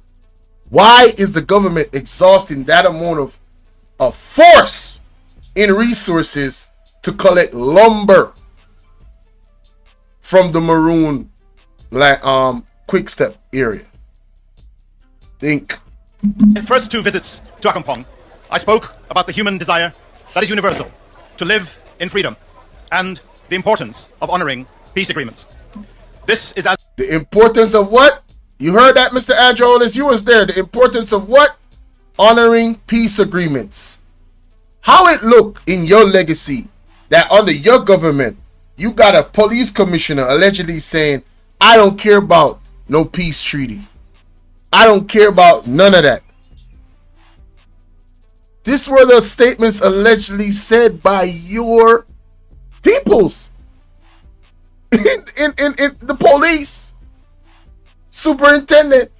Why is the government exhausting that amount of force in resources to collect lumber from the Maroon quick step area? Think. In first 2 visits to Akampong, I spoke about the human desire that is universal to live in freedom and the importance of honoring peace agreements. This is as the importance of what? You heard that, Mr. Andrew Holness? You was there. The importance of what? Honoring peace agreements. How it look in your legacy that under your government, you got a police commissioner allegedly saying, I don't care about no peace treaty. I don't care about none of that. These were the statements allegedly said by your peoples in the police. Superintendent,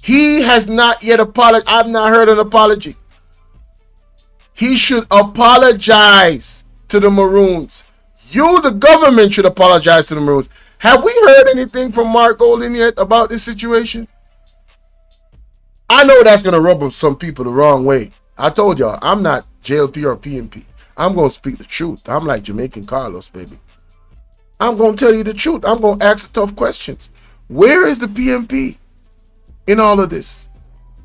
he has not yet apologized. I've not heard an apology. He should apologize to the Maroons. You, the government, should apologize to the Maroons. Have we heard anything from Mark Golden yet about this situation? I know that's going to rub some people the wrong way. I told y'all, I'm not JLP or PNP. I'm going to speak the truth. I'm like Jamaican Carlos, baby. I'm going to tell you the truth. I'm going to ask the tough questions. Where is the PNP in all of this?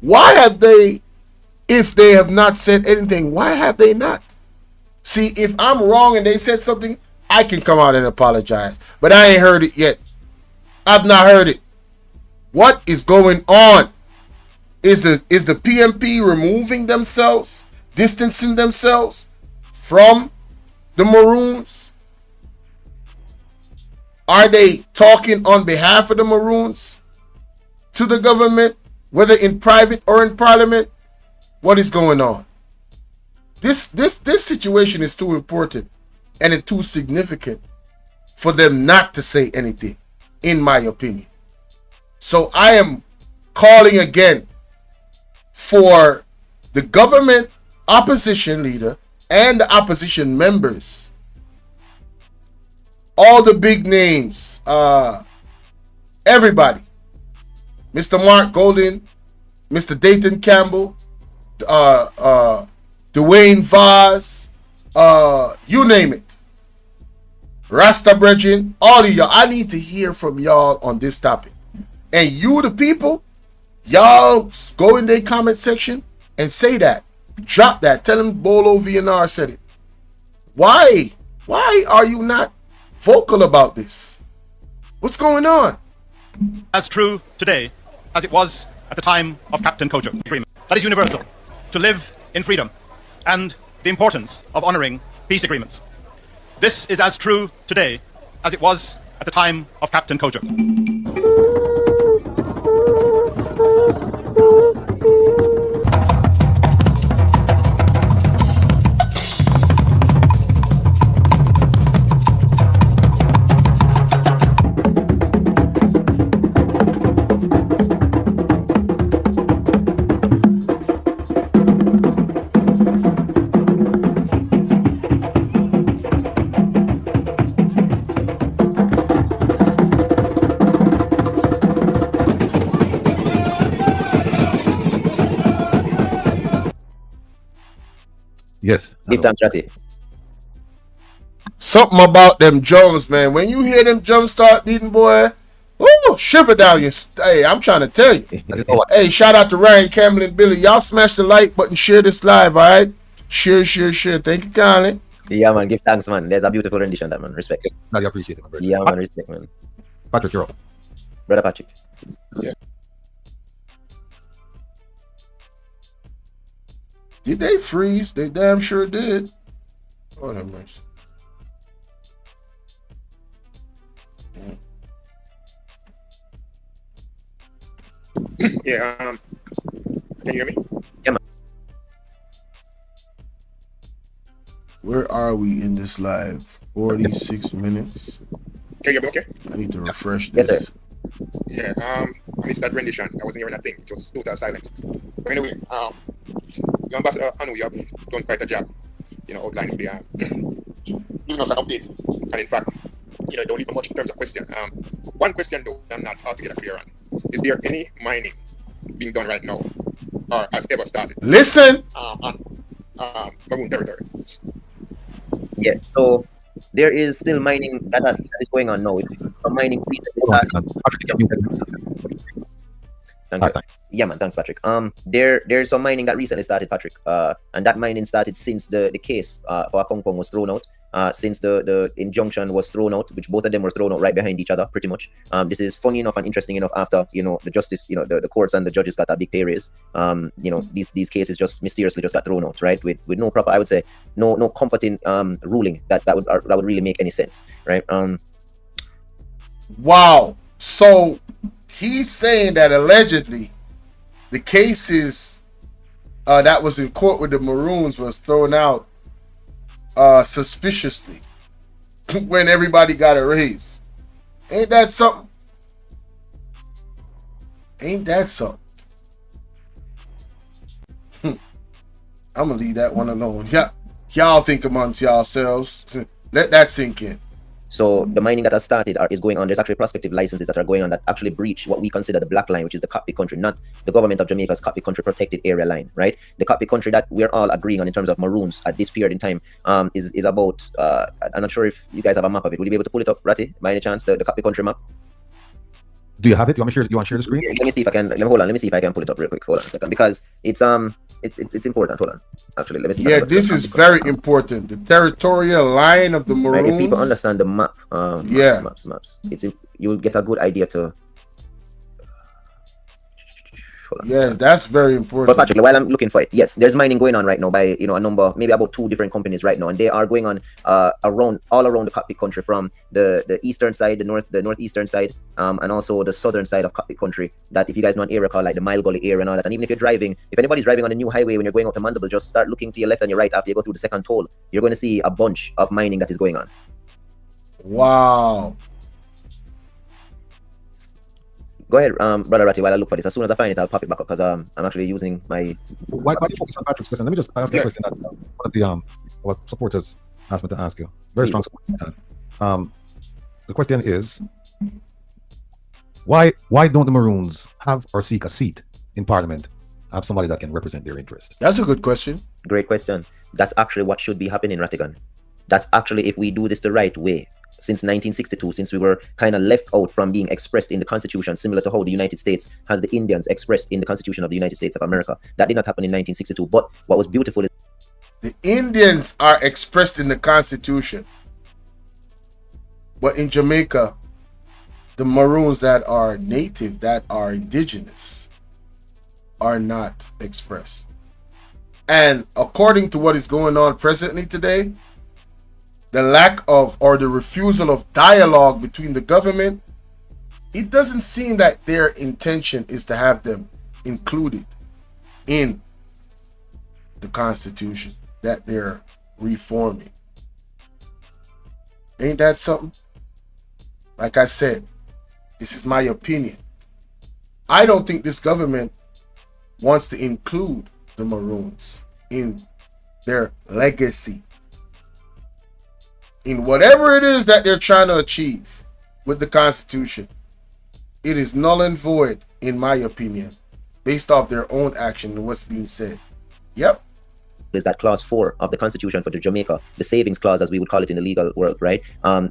Why have they, if they have not said anything, why have they not? See, if I'm wrong and they said something, I can come out and apologize. But I ain't heard it yet. I've not heard it. What is going on? Is the PNP removing themselves, distancing themselves from the Maroons? Are they talking on behalf of the Maroons to the government, whether in private or in parliament? What is going on? This situation is too important and it's too significant for them not to say anything, in my opinion. So I am calling again for the government opposition leader and the opposition members, all the big names, everybody, Mr. Mark Golden, Mr. Dayton Campbell, Dwayne Vaz, you name it, Rasta Brethren, all of y'all. I need to hear from y'all on this topic. And you, the people, y'all go in their comment section and say that. Drop that. Tell them Bolo V&R said it. Why? Why are you not vocal about this? What's going on? as true today as it was at the time of Captain Kojo agreement. That is universal, to live in freedom, and the importance of honoring peace agreements. This is as true today as it was at the time of Captain Kojo. Yes. Give thanks, Ratty. Something about them drums, man. When you hear them drums start beating, boy, ooh, shiver down your. Hey, I'm trying to tell you. Hey, shout out to Ryan, Campbell, and Billy. Y'all smash the like button, share this live, all right? Share. Thank you kindly. Yeah, man. Give thanks, man. There's a beautiful rendition, that man. Respect. I appreciate it, my brother. Yeah, man. Respect, man. Patrick, you're up. Brother Patrick. Yeah. Did they freeze? They damn sure did. Oh, that mercy. Yeah. Can you hear me? Yeah, man. Where are we in this live? 46 minutes. Can you hear me okay? I need to refresh Yes, this. sir. Yeah. I missed that rendition. I wasn't hearing that thing. It was total silence. But anyway, your ambassador Anu, you have done quite a job, outlining the giving us an update. And in fact, don't leave much in terms of question. One question though, I'm not altogether clear on. Is there any mining being done right now, or has ever started? Listen. On Maroon territory. Yes. So there is still mining that is going on now. Some mining Thank you. Yeah, man. Thanks, Patrick. There's some mining that recently started, Patrick. And that mining started since the case for Akongpong was thrown out. Since the injunction was thrown out, which both of them were thrown out right behind each other, pretty much. This is funny enough and interesting enough after the justice, the courts and the judges got a big pay raise. These cases just mysteriously just got thrown out, right? With no proper, I would say, no comforting ruling that would really make any sense, right? Wow. So he's saying that allegedly the cases that was in court with the Maroons was thrown out suspiciously when everybody got a raise. Ain't that something? I'm gonna leave that one alone. Yeah, y'all think amongst yourselves. Let that sink in. So the mining that has started is going on. There's actually prospective licenses that are going on that actually breach what we consider the black line, which is the cockpit country, not the government of Jamaica's cockpit country protected area line, right? The cockpit country that we're all agreeing on in terms of Maroons at this period in time is about, I'm not sure if you guys have a map of it. Will you be able to pull it up, Ratty, by any chance, the cockpit country map? Do you have it? You want to share the screen? Yeah, let me see if I can. Let me see if I can pull it up real quick. Hold on a second, because it's important. Hold on. Actually, let me see. Yeah, this is very important. The territorial line of the Maroons. Right, if people understand the map, maps. You'll get a good idea to. Yes, that's very important. But Patrick, while I'm looking for it, yes, there's mining going on right now by a number, maybe about 2 different companies right now, and they are going on all around the cockpit country, from the eastern side, the northeastern side, and also the southern side of cockpit country. That if you guys know an area called like the Mile Gully area and all that, and even if you're driving, if anybody's driving on a new highway when you're going out to Mandeville, just start looking to your left and your right after you go through the second toll. You're going to see a bunch of mining that is going on. Wow. Go ahead, Brother Ratty, while I look for this. As soon as I find it, I'll pop it back up, because I'm actually using my... Why do you focus on Patrick's question? Let me just ask you a question that one of the supporters asked me to ask you. Very strong support. The question is, why don't the Maroons have or seek a seat in Parliament, have somebody that can represent their interest? That's a good question. Great question. That's actually what should be happening, Rattigan. That's actually, if we do this the right way, since 1962, since we were kind of left out from being expressed in the Constitution, similar to how the United States has the Indians expressed in the Constitution of the United States of America. That did not happen in 1962. But what was beautiful is the Indians are expressed in the Constitution. But in Jamaica, the Maroons that are native, that are indigenous, are not expressed. And according to what is going on presently today, the lack of or the refusal of dialogue between the government, it doesn't seem that their intention is to have them included in the Constitution that they're reforming. Ain't that something? Like I said, this is my opinion. I don't think this government wants to include the Maroons in their legacy, in whatever it is that they're trying to achieve with the Constitution. It is null and void, in my opinion, based off their own action and what's being said. Yep. is that clause 4 of the Constitution for the Jamaica, the savings clause, as we would call it in the legal world, right,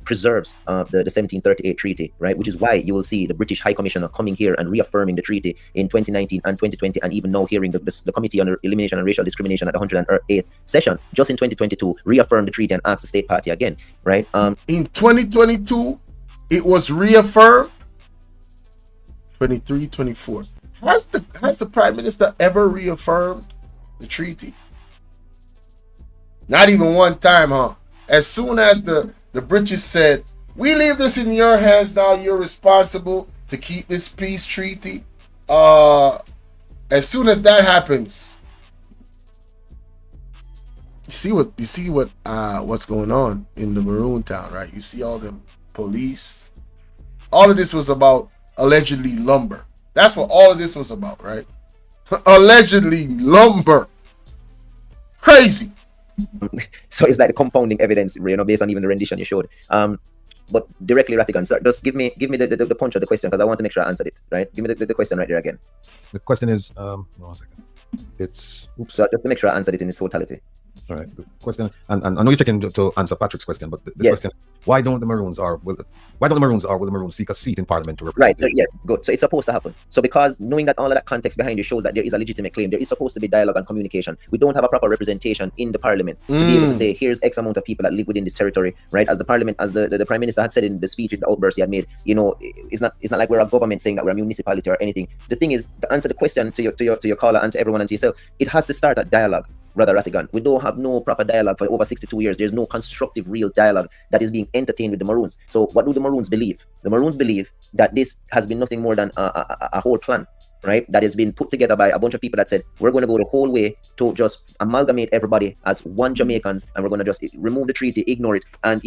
preserves the 1738 treaty, right, which is why you will see the British High Commissioner coming here and reaffirming the treaty in 2019 and 2020, and even now hearing the Committee on Elimination and Racial Discrimination at the 108th session, just in 2022, reaffirm the treaty and ask the state party again, right? In 2022, it was reaffirmed. 23, 24. Has the Prime Minister ever reaffirmed the treaty? Not even one time, huh? As soon as the British said, we leave this in your hands now, you're responsible to keep this peace treaty. As soon as that happens, you see what's going on in the Maroon town, right? You see all them police. All of this was about allegedly lumber. That's what all of this was about, right? Allegedly lumber. Crazy. So it's like the compounding evidence, based on even the rendition you showed. But directly, Ratigan, sir, just give me the punch of the question, because I want to make sure I answered it, right? Give me the question right there again. The question is, 1 second. It's, oops. So just to make sure I answered it in its totality. All right. The question, and I know you're checking to answer Patrick's question, but this Yes. question: Why don't the Maroons or will the Maroons seek a seat in Parliament to represent? Right. So yes, good. So it's supposed to happen. So because knowing that all of that context behind you shows that there is a legitimate claim, there is supposed to be dialogue and communication. We don't have a proper representation in the Parliament to be able to say, here's X amount of people that live within this territory, right? As the Parliament, as the Prime Minister had said in the speech, in the outburst he had made, it's not like we're a government saying that we're a municipality or anything. The thing is, to answer the question to your caller and to everyone and to yourself, it has to start at dialogue. Brother Ratigan, we don't have no proper dialogue for over 62 years. There's no constructive, real dialogue that is being entertained with the Maroons. So what do the Maroons believe? The Maroons believe that this has been nothing more than a whole plan, right? That has been put together by a bunch of people that said, we're going to go the whole way to just amalgamate everybody as one Jamaicans, and we're going to just remove the treaty, ignore it. And,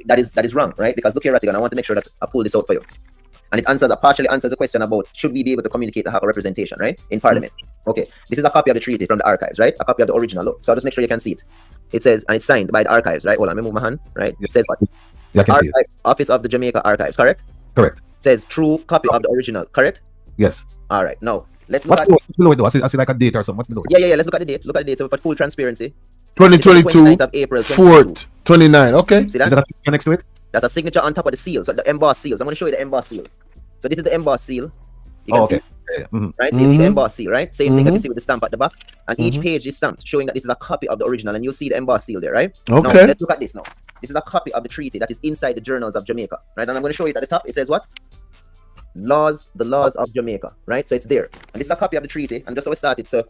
that is wrong, right? Because look here, Ratigan, I want to make sure that I pull this out for you. And it partially answers the question about should we be able to communicate and have a representation, right, in Parliament. Okay, this is a copy of the treaty from the archives, right? A copy of the original. Look, so I'll just make sure you can see it. It says, and it's signed by the archives, right? Hold on, let me move my hand, right? It says what? Yeah, I can see it. Office of the Jamaica Archives, correct? Correct. It says true copy of the original, correct? Yes. All right, now let's look What's below it though? I see like a date or something. What's below it? Yeah. Let's look at the date. Look at the date. So for full transparency, 2022, 29th of April, 4th, 29. Okay. See that? Is that a signature next to it? That's a signature on top of the seal. So the embossed seals. I'm going to show you the embossed seal. So this is the embossed seal. You can see, Yeah. Mm-hmm. right? So you see the embossed seal, right? Same thing that you see with the stamp at the back. And each page is stamped, showing that this is a copy of the original. And you'll see the embossed seal there, right? Okay. Now, let's look at this now. This is a copy of the treaty that is inside the journals of Jamaica, right? And I'm going to show you it at the top. It says what? The laws of Jamaica, right? So it's there. And this is a copy of the treaty. And just so we started, so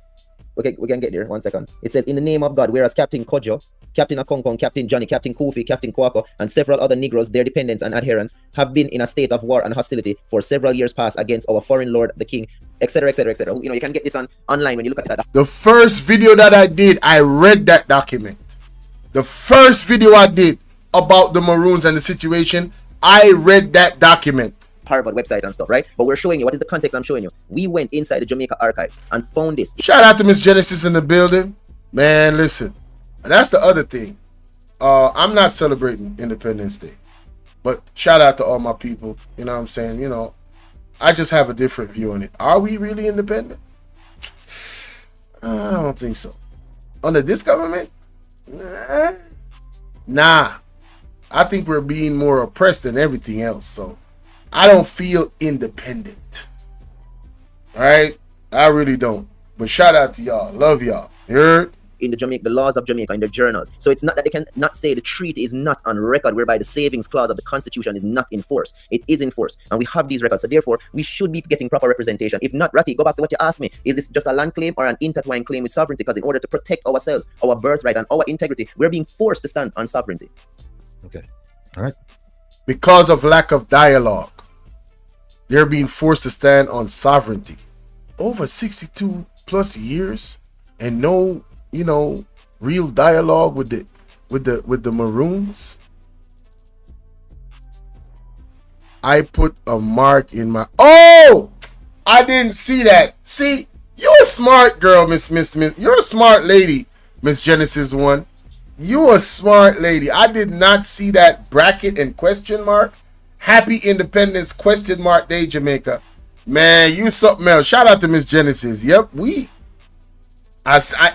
okay, we can get there. 1 second. It says, in the name of God, whereas Captain Kojo, Captain Akonkon, Captain Johnny, Captain Kofi, Captain Kwako, and several other Negroes, their dependents and adherents, have been in a state of war and hostility for several years past against our foreign lord, the king, etc., etc., etc. You can get this online when you look at that. The first video that I did, I read that document. The first video I did about the Maroons and the situation, I read that document. Harvard website and stuff, right? But we're showing you, what is the context I'm showing you? We went inside the Jamaica archives and found this. Shout out to Miss Genesis in the building. Man, listen. That's the other thing. I'm not celebrating Independence Day. But shout out to all my people. You know what I'm saying? I just have a different view on it. Are we really independent? I don't think so. Under this government? Nah. I think we're being more oppressed than everything else. So I don't feel independent. All right? I really don't. But shout out to y'all. Love y'all. You heard? In the laws of Jamaica, in their journals. So it's not that they can not say the treaty is not on record, whereby the savings clause of the Constitution is not in force. It is in force. And we have these records. So therefore, we should be getting proper representation. If not, Ratty, go back to what you asked me. Is this just a land claim or an intertwined claim with sovereignty? Because in order to protect ourselves, our birthright, and our integrity, we're being forced to stand on sovereignty. Okay. All right. Because of lack of dialogue, they're being forced to stand on sovereignty. Over 62 plus years and no, real dialogue with the Maroons. I put a mark in my. Oh, I didn't see that. See, you're a smart girl, Miss. You're a smart lady, Miss Genesis 1. You're a smart lady. I did not see that bracket and question mark. Happy Independence question mark Day, Jamaica. Man, you something else. Shout out to Miss Genesis. Yep,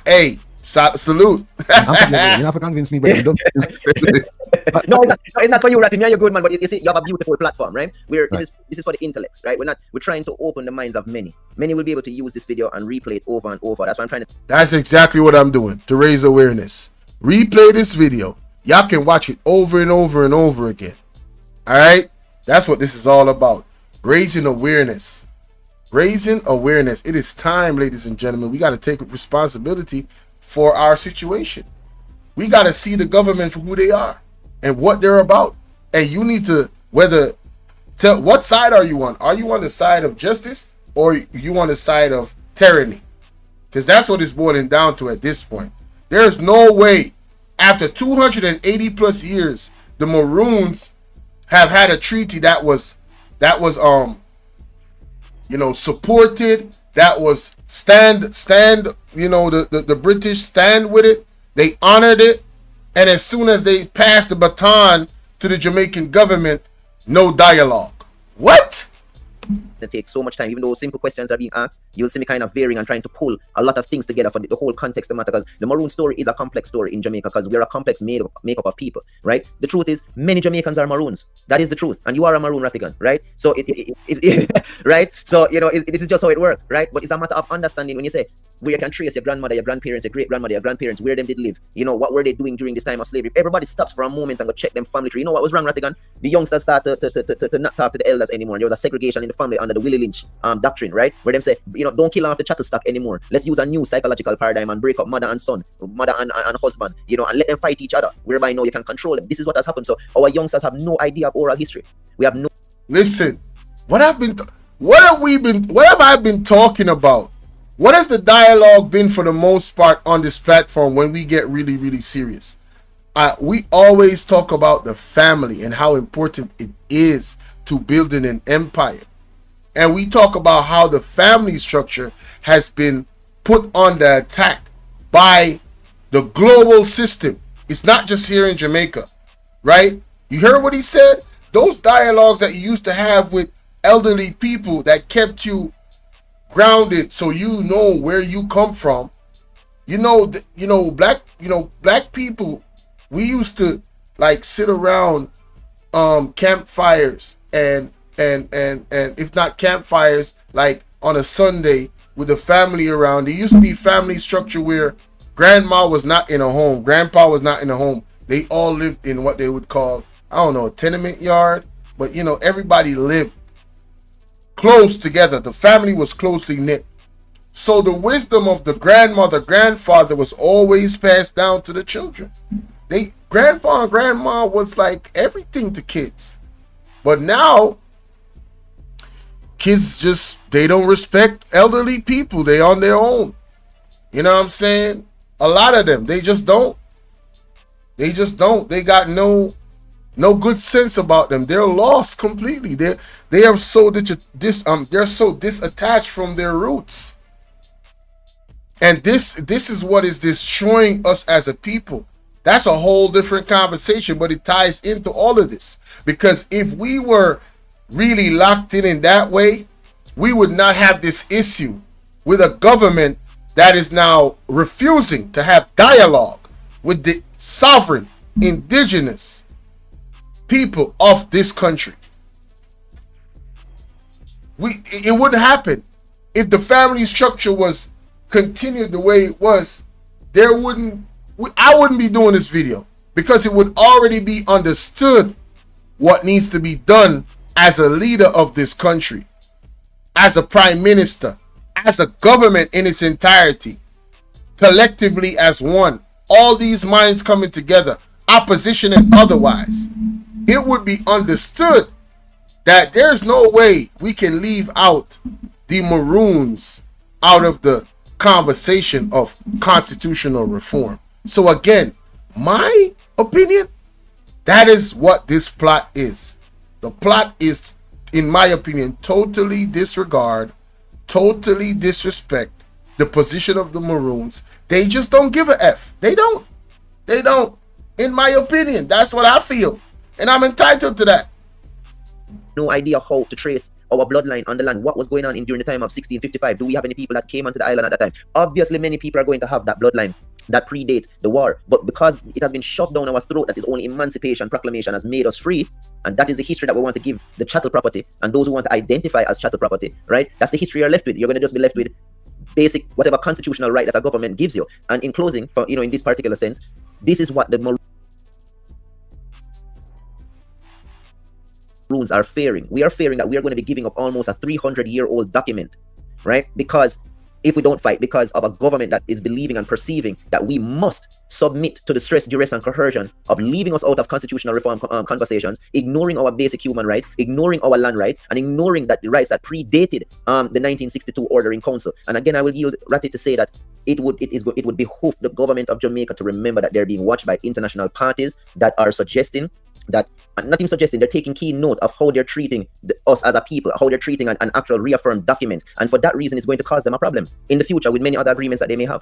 hey, Salute. I'm you have to convince me, but you don't. No, it's not for you, Ratty. Me and you're good, man. But you see, you have a beautiful platform, right? This is for the intellects, right? We're trying to open the minds of many. Many will be able to use this video and replay it over and over. That's what I'm trying to. That's exactly what I'm doing to raise awareness. Replay this video. Y'all can watch it over and over and over again. All right, that's what this is all about. Raising awareness. Raising awareness. It is time, ladies and gentlemen. We got to take responsibility for our situation. We got to see the government for who they are and what they're about. And you need to, tell what side are you on? Are you on the side of justice or you on the side of tyranny? Because that's what it's boiling down to at this point. There's no way after 280 plus years, the Maroons have had a treaty that was supported, that was the British stand with it. They honored it. And as soon as they passed the baton to the Jamaican government, no dialogue. What? It takes so much time. Even though simple questions are being asked, you'll see me kind of varying and trying to pull a lot of things together for the whole context of the matter, because the Maroon story is a complex story in Jamaica, because we're a complex makeup of people, right? The truth is, many Jamaicans are Maroons. That is the truth. And you are a Maroon, Rattigan, right? So right? So, this is just how it works, right? But it's a matter of understanding when you say, where you can trace your grandmother, your grandparents, your great-grandmother, your grandparents, where them did live. What were they doing during this time of slavery? If everybody stops for a moment and go check them family tree. You know what was wrong, Rattigan? The youngsters start to not talk to the elders anymore. There was a segregation in the family under the Willie Lynch doctrine, right? Where them say, don't kill off the chattel stock anymore. Let's use a new psychological paradigm and break up mother and son, mother and husband, and let them fight each other, whereby now you can control them. This is what has happened. So our youngsters have no idea of oral history. We have no. Listen, what have I been talking about? What has the dialogue been for the most part on this platform when we get really, really serious? We always talk about the family and how important it is to building an empire. And we talk about how the family structure has been put under attack by the global system. It's not just here in Jamaica, right? You heard what he said? Those dialogues that you used to have with elderly people that kept you grounded, so you know where you come from. Black people, we used to sit around campfires and if not campfires, like on a Sunday with the family around. There used to be family structure where grandma was not in a home, grandpa was not in a home. They all lived in what they would call, a tenement yard. But everybody lived close together. The family was closely knit. So the wisdom of the grandmother, grandfather was always passed down to the children. Grandpa and grandma was like everything to kids. But now kids they don't respect elderly people. They on their own. You know what I'm saying? A lot of them, they just don't. They got no good sense about them. They're lost completely. They are so they're so disattached from their roots. And this is what is destroying us as a people. That's a whole different conversation, but it ties into all of this. Because if we were really locked in that way, we would not have this issue with a government that is now refusing to have dialogue with the sovereign indigenous people of this country. It wouldn't happen if the family structure was continued the way it was. I wouldn't be doing this video, because it would already be understood what needs to be done as a leader of this country, as a prime minister, as a government in its entirety, collectively as one. All these minds coming together, opposition and otherwise. It would be understood that there's no way we can leave out the Maroons out of the conversation of constitutional reform. So again, my opinion, that is what this plot is. The plot is, in my opinion, totally disregard, totally disrespect the position of the Maroons. They just don't give a F. They don't. In my opinion, that's what I feel. And I'm entitled to that. No idea how to trace our bloodline on the land. What was going on during the time of 1655? Do we have any people that came onto the island at that time? Obviously, many people are going to have that bloodline that predate the war. But because it has been shoved down our throat that is only Emancipation Proclamation has made us free, and that is the history that we want to give the chattel property and those who want to identify as chattel property, right? That's the history you're left with. You're going to just be left with basic, whatever constitutional right that a government gives you. And in closing, for, in this particular sense, this is what the Maroons are fearing. We are fearing that we are going to be giving up almost a 300-year-old document, right? Because if we don't fight, because of a government that is believing and perceiving that we must submit to the stress, duress, and coercion of leaving us out of constitutional reform conversations, ignoring our basic human rights, ignoring our land rights, and ignoring that the rights that predated the 1962 Order in Council. And again, I will yield Ratty to say that it would behoove the government of Jamaica to remember that they're being watched by international parties that are suggesting that, not even suggesting, they're taking keen note of how they're treating us as a people, how they're treating an actual reaffirmed document. And for that reason, it's going to cause them a problem in the future with many other agreements that they may have.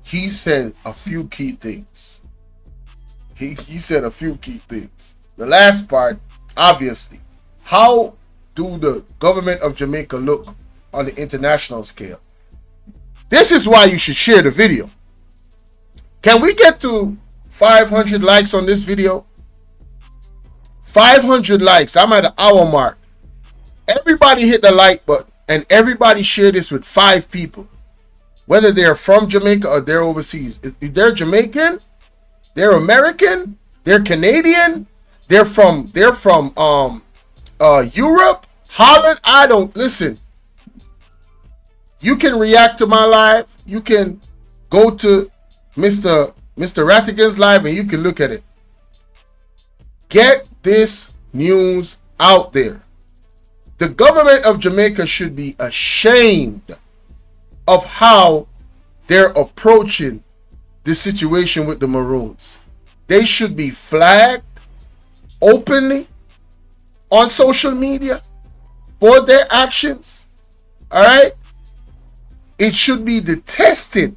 He said a few key things. He said a few key things. The last part, obviously, how do the government of Jamaica look on the international scale? This is why you should share the video. Can we get to 500 likes on this video? 500 likes. I'm at the hour mark. Everybody hit the like button and everybody share this with 5 people. Whether they're from Jamaica or they're overseas. If they're Jamaican, they're American, they're Canadian, they're from Europe, Holland. I don't listen. You can react to my live. You can go to Mr. Rattigan's live and you can look at it. Get this news out there. The government of Jamaica should be ashamed of how they're approaching the situation with the Maroons. They should be flagged openly on social media for their actions. All right? It should be detested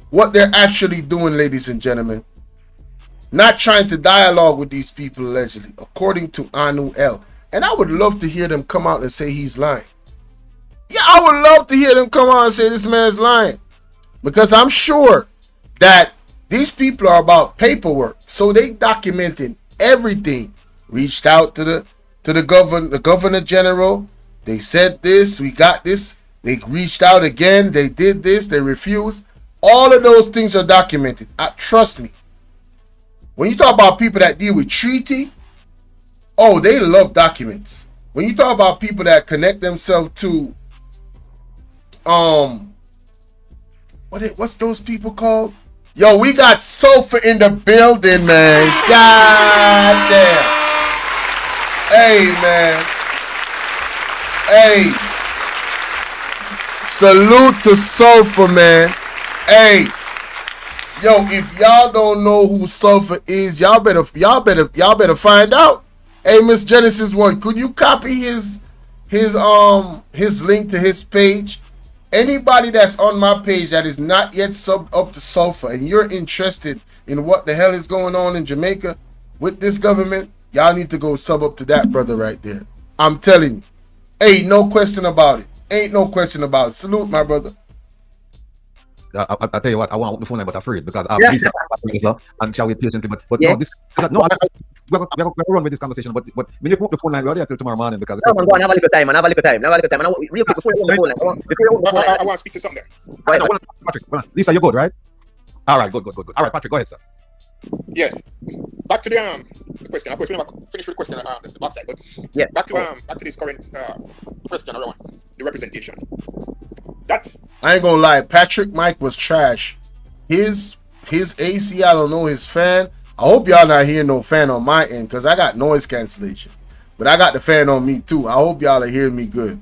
what they're actually doing, ladies and gentlemen. Not trying to dialogue with these people, allegedly, according to Anu L. And I would love to hear them come out and say he's lying. Yeah, I would love to hear them come out and say this man's lying. Because I'm sure that these people are about paperwork. So they documenting everything. Reached out to the governor general. They said this, we got this. They reached out again. They did this. They refused. All of those things are documented. Trust me. When you talk about people that deal with treaty, oh, they love documents. When you talk about people that connect themselves to, what's those people called? Yo, we got sulfur in the building, man. God damn. Hey, man. Hey. Salute to sulfur, man. Hey. Yo, if y'all don't know who Sulfur is, y'all better find out. Hey, Miss Genesis 1, could you copy his link to his page? Anybody that's on my page that is not yet subbed up to Sulfur and you're interested in what the hell is going on in Jamaica with this government, y'all need to go sub up to that brother right there. I'm telling you. Ain't no question about it. Ain't no question about it. Salute, my brother. I tell you what, I want the phone line, but I'm afraid because I'm busy and shall wait patiently. But no, we're going to run with this conversation. But when you put the phone line, we're there till tomorrow morning because. Come on, go on, have a little time, man. Have a little time. And real quick before you on the phone line, I want to speak to something there. Patrick, Lisa, you're good, right? All right, good. All right, Patrick, go ahead, sir. Yeah. Back to the question. Of course, we never finished with the question the bauxite, but yeah. Back to this current question around the representation. That I ain't gonna lie, Patrick Mike was trash. His AC, I don't know, his fan. I hope y'all not hearing no fan on my end because I got noise cancellation. But I got the fan on me too. I hope y'all are hearing me good.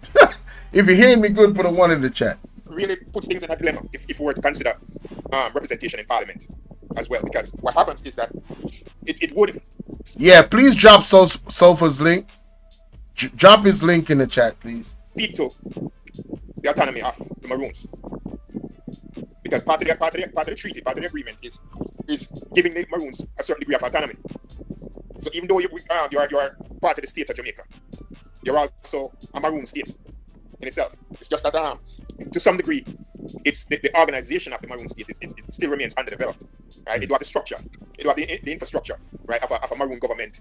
If you're hearing me good, put a 1 in the chat. Really puts things in a dilemma if we were to consider representation in Parliament as well, because what happens is that it would. Yeah, please drop Sulfur's link. Drop his link in the chat, please. Speak to the autonomy of the Maroons, because part of the treaty, part of the agreement is giving the Maroons a certain degree of autonomy. So even though you're part of the state of Jamaica, you're also a Maroon state in itself. It's just that to some degree it's the organization of the Maroon state it still remains underdeveloped. Right? It do have the structure, it do have the infrastructure, right, of a Maroon government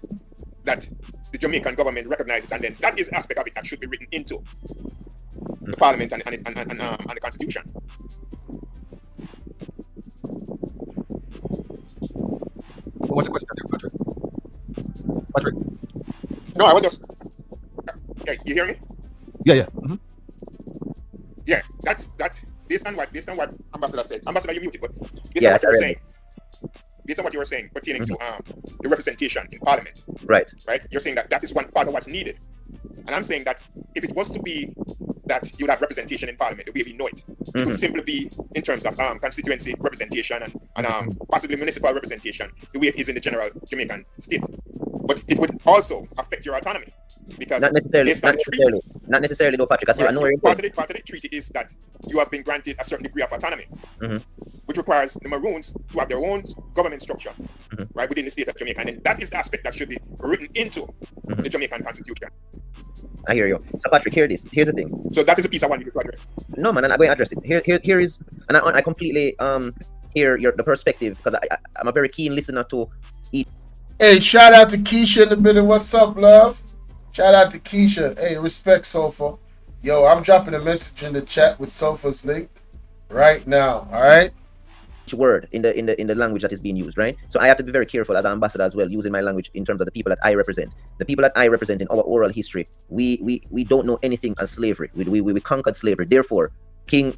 that the Jamaican government recognizes, and then that is an aspect of it that should be written into the parliament and the constitution. What's the question, Patrick? Patrick? No, I was just. Okay, you hear me? Yeah, yeah. Mm-hmm. Yeah, that's based on what Ambassador said. Ambassador, you muted, but based on what you were saying pertaining to the representation in Parliament. Right. You're saying that is one part of what's needed, and I'm saying that if it was to be that you would have representation in Parliament the way we know it, it would simply be in terms of constituency representation and possibly municipal representation the way it is in the general Jamaican state. But it would also affect your autonomy. Because not necessarily, though, Patrick. I know part of the treaty is that you have been granted a certain degree of autonomy, which requires the Maroons to have their own government structure, right, within the state of Jamaica, and then that is the aspect that should be written into the Jamaican constitution. I hear you. So, Patrick, here's the thing. So that is a piece I want you to address. No, man, I'm not going to address it. Here is, and I completely hear the perspective, because I'm a very keen listener to each. Hey, shout out to Keisha in the building. What's up, love? Shout out to Keisha. Hey, respect Sofa. Yo, I'm dropping a message in the chat with Sofa's link right now. All right. Each word in the language that is being used, right? So I have to be very careful as an ambassador as well, using my language in terms of the people that I represent. The people that I represent in our oral history, we don't know anything as slavery. We conquered slavery. Therefore, King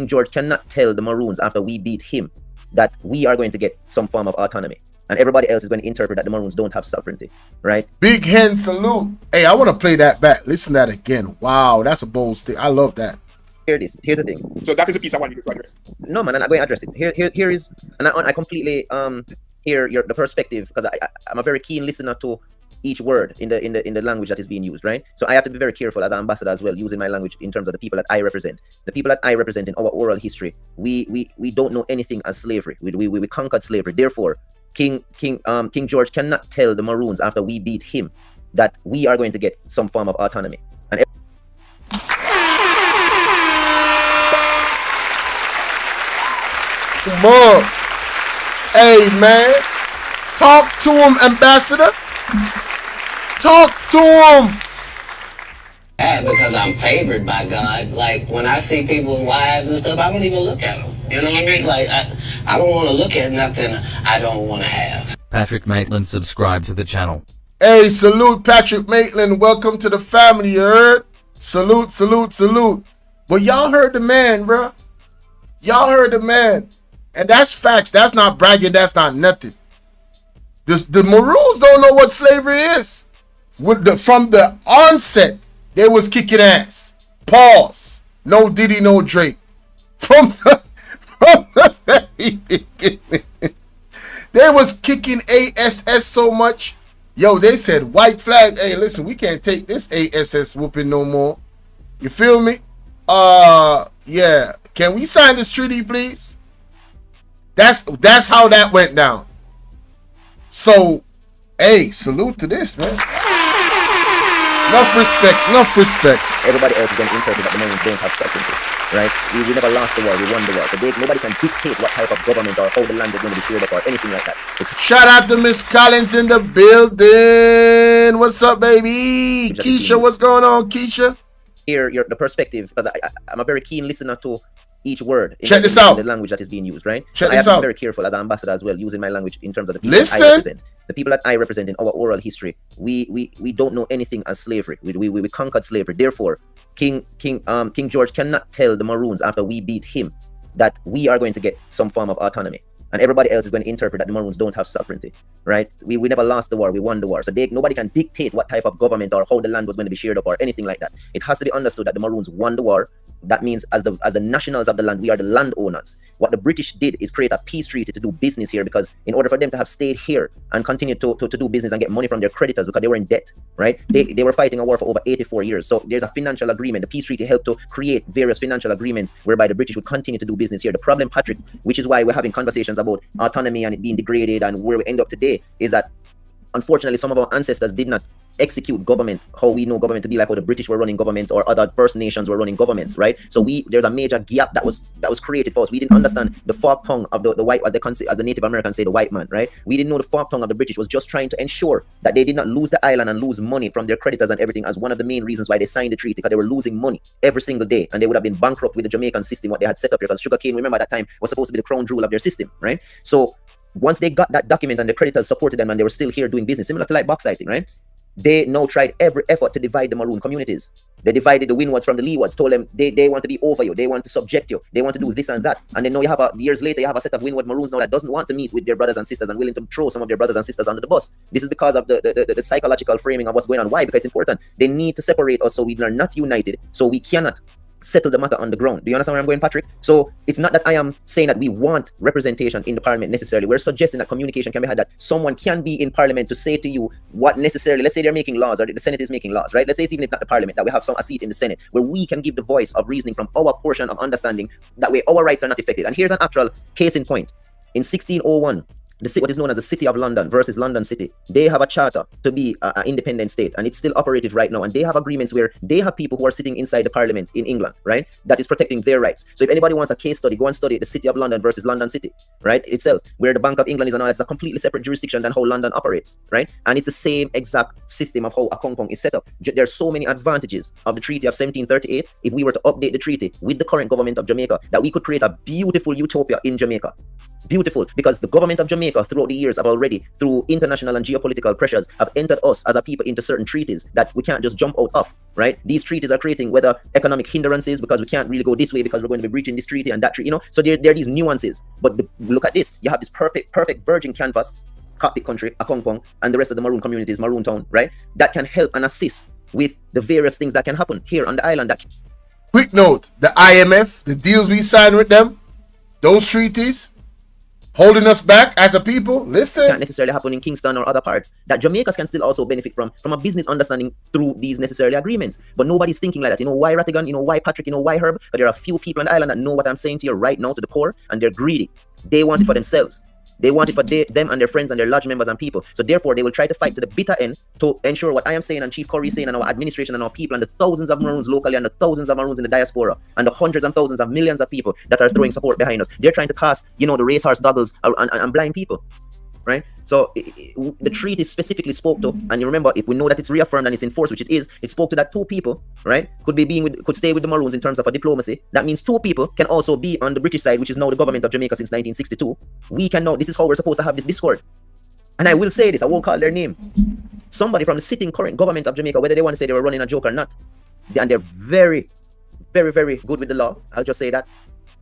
George cannot tell the Maroons after we beat him that we are going to get some form of autonomy, and everybody else is going to interpret that the Maroons don't have sovereignty, right? Big hen salute. Hey, I want to play that back. Listen to that again. Wow, that's a bold stick. I love that. Here's the thing. So that is a piece I want you to address. No, man, I'm not going to address it. Here is, and I completely hear the perspective, because I'm a very keen listener to each word in the language that is being used, right? So I have to be very careful as an ambassador as well, using my language in terms of the people that I represent. The people that I represent in our oral history, we don't know anything as slavery. We conquered slavery. Therefore, King George cannot tell the Maroons after we beat him that we are going to get some form of autonomy. And More. Hey, man. Talk to him, Ambassador. Talk to him. Because I'm favored by God. Like, when I see people's wives and stuff, I don't even look at them. You know what I mean? Like, I don't want to look at nothing I don't want to have. Patrick Maitland, subscribe to the channel. Hey, salute Patrick Maitland. Welcome to the family, you heard? Salute, salute, salute. But y'all heard the man, bro. Y'all heard the man. And that's facts. That's not bragging. That's not nothing. The Maroons don't know what slavery is. From the onset, they was kicking ass. Pause. No Diddy, no Drake. From the very beginning, they was kicking ASS so much. Yo, they said white flag. Hey, listen, we can't take this ASS whooping no more. You feel me? Yeah. Can we sign this treaty, please? That's how that went down. So, hey, salute to this, man. Enough respect, enough respect. Everybody else is going to interpret that the Maroons don't have sovereignty, right? We never lost the war, we won the war. So nobody can dictate what type of government or how the land is going to be shared up or anything like that. Shout out to Miss Collins in the building. What's up, baby? Keisha, what's going on, Keisha? Hear the perspective, because I'm a very keen listener to each word in the language that is being used, right? Check I this have to out. be very careful as an ambassador as well, using my language in terms of the people Listen. that I represent. The people that I represent in our oral history, we don't know anything as slavery. We conquered slavery. Therefore, King George cannot tell the Maroons after we beat him that we are going to get some form of autonomy, and everybody else is going to interpret that the Maroons don't have sovereignty, right? We never lost the war, we won the war. So nobody can dictate what type of government or how the land was going to be shared up or anything like that. It has to be understood that the Maroons won the war. That means as the nationals of the land, we are the landowners. What the British did is create a peace treaty to do business here, because in order for them to have stayed here and continue to do business and get money from their creditors, because they were in debt, right? They were fighting a war for over 84 years. So there's a financial agreement. The peace treaty helped to create various financial agreements whereby the British would continue to do business here. The problem, Patrick, which is why we're having conversations about autonomy and it being degraded and where we end up today, is that unfortunately, some of our ancestors did not execute government how we know government to be, like how the British were running governments or other First Nations were running governments, right? So there's a major gap that was created for us. We didn't understand the fork tongue of the white, as the Native Americans say, the white man, right? We didn't know the fork tongue of the British was just trying to ensure that they did not lose the island and lose money from their creditors and everything, as one of the main reasons why they signed the treaty, because they were losing money every single day, and they would have been bankrupt with the Jamaican system, what they had set up here, because sugarcane, remember at that time, was supposed to be the crown jewel of their system, right? So once they got that document and the creditors supported them and they were still here doing business, similar to like bauxite, right? They now tried every effort to divide the Maroon communities. They divided the windwards from the leewards, told them they want to be over you, they want to subject you, they want to do this and that. And then now years later, you have a set of windward Maroons now that doesn't want to meet with their brothers and sisters and willing to throw some of their brothers and sisters under the bus. This is because of the psychological framing of what's going on. Why? Because it's important. They need to separate us so we are not united, so we cannot settle the matter on the ground. Do you understand where I'm going, Patrick? So it's not that I am saying that we want representation in the parliament necessarily. We're suggesting that communication can be had, that someone can be in parliament to say to you what necessarily, let's say they're making laws or the Senate is making laws, right? Let's say it's even if not the parliament, that we have a seat in the Senate where we can give the voice of reasoning from our portion of understanding. That way our rights are not affected. And here's an actual case in point. In 1601, what is known as the City of London versus London City, they have a charter to be an independent state, and it's still operative right now. And they have agreements where they have people who are sitting inside the parliament in England, right, that is protecting their rights. So if anybody wants a case study, go and study the City of London versus London City, right, itself, where the Bank of England is and all. It's a completely separate jurisdiction than how London operates, right? And it's the same exact system of how a Kong Kong is set up. There's so many advantages of the Treaty of 1738 if we were to update the treaty with the current government of Jamaica, that we could create a beautiful utopia in Jamaica. Beautiful, because the government of Jamaica throughout the years have already, through international and geopolitical pressures, have entered us as a people into certain treaties that we can't just jump out of, right? These treaties are creating whether economic hindrances, because we can't really go this way because we're going to be breaching this treaty and that treaty, so there are these nuances. But look at this, you have this perfect virgin canvas, cockpit country, a Kong Kong, and the rest of the Maroon communities, Maroon town, right, that can help and assist with the various things that can happen here on the island. Quick note, the IMF, the deals we signed with them, those treaties holding us back as a people, listen, can't necessarily happen in Kingston or other parts, that Jamaicans can still also benefit from a business understanding through these necessary agreements. But nobody's thinking like that. You know why, Rattigan? You know why, Patrick? You know why, Herb? But there are a few people on the island that know what I'm saying to you right now to the core, and they're greedy. They want it for themselves. They want it for them and their friends and their lodge members and people. So therefore, they will try to fight to the bitter end to ensure what I am saying and Chief Curry is saying and our administration and our people and the thousands of Maroons locally and the thousands of Maroons in the diaspora and the hundreds and thousands of millions of people that are throwing support behind us. They're trying to cast, the racehorse goggles and blind people, right? So the treaty specifically spoke to, and you remember, if we know that it's reaffirmed and it's enforced, which it is, it spoke to that two people, right, could stay with the Maroons in terms of a diplomacy. That means two people can also be on the British side, which is now the government of Jamaica since 1962. We can now, this is how we're supposed to have this discord. And I will say this, I won't call their name. Somebody from the sitting current government of Jamaica, whether they want to say they were running a joke or not, and they're very, very, very good with the law, I'll just say that,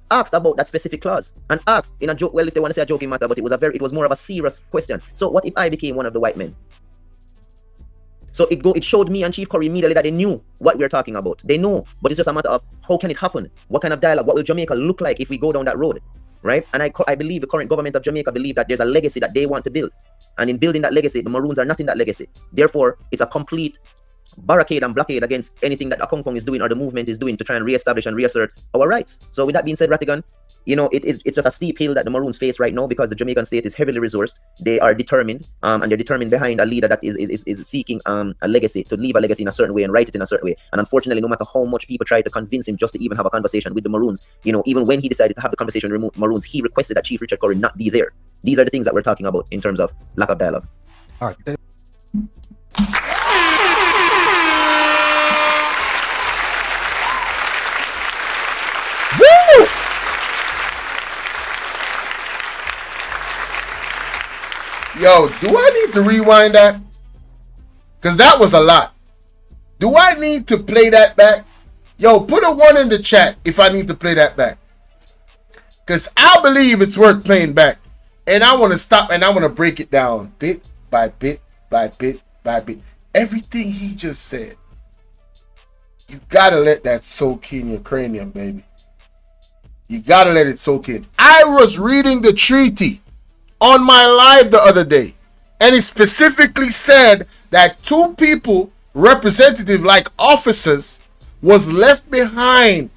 asked about that specific clause and asked in a joke, well, if they want to say a joking matter, but it was more of a serious question. So what if I became one of the white men? So it showed me and Chief Curry immediately that they knew what we were talking about. They know, but it's just a matter of how can it happen? What kind of dialogue? What will Jamaica look like if we go down that road? Right? And I believe the current government of Jamaica believe that there's a legacy that they want to build. And in building that legacy, the Maroons are not in that legacy. Therefore, it's a complete barricade and blockade against anything that Kong Kong is doing or the movement is doing to try and reestablish and reassert our rights. So with that being said, Rattigan, it's just a steep hill that the Maroons face right now because the Jamaican state is heavily resourced. They are determined, and they're determined behind a leader that is seeking a legacy, to leave a legacy in a certain way and write it in a certain way. And unfortunately, no matter how much people try to convince him just to even have a conversation with the Maroons, even when he decided to have the conversation with the Maroons, he requested that Chief Richard Curry not be there. These are the things that we're talking about in terms of lack of dialogue. All right. Yo, do I need to rewind that? Because that was a lot. Do I need to play that back? Yo, put a 1 in the chat if I need to play that back. Because I believe it's worth playing back. And I want to stop and I want to break it down bit by bit by bit by bit. Everything he just said. You got to let that soak in your cranium, baby. You got to let it soak in. I was reading the treaty on my live the other day, and it specifically said that two people, representative like officers, was left behind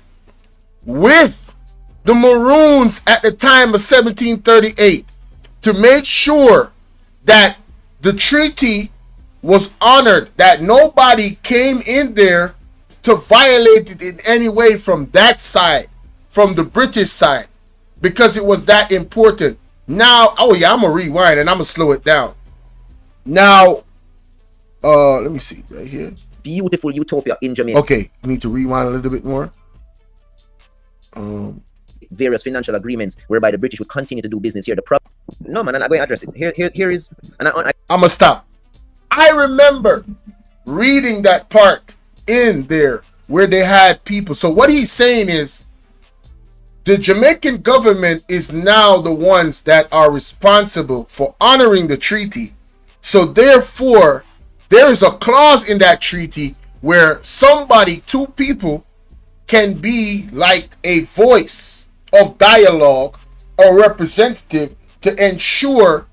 with the Maroons at the time of 1738 to make sure that the treaty was honored, that nobody came in there to violate it in any way from that side, from the British side, because it was that important. Now, oh yeah, I'm gonna rewind and I'm gonna slow it down. Now, let me see right here. Beautiful utopia in Jamaica. Okay, need to rewind a little bit more. Various financial agreements whereby the British would continue to do business here. No man, I'm not going to address it. Here is. I'm gonna stop. I remember reading that part in there where they had people. So what he's saying is, the Jamaican government is now the ones that are responsible for honoring the treaty. So therefore, there is a clause in that treaty where somebody, two people, can be like a voice of dialogue or representative to ensure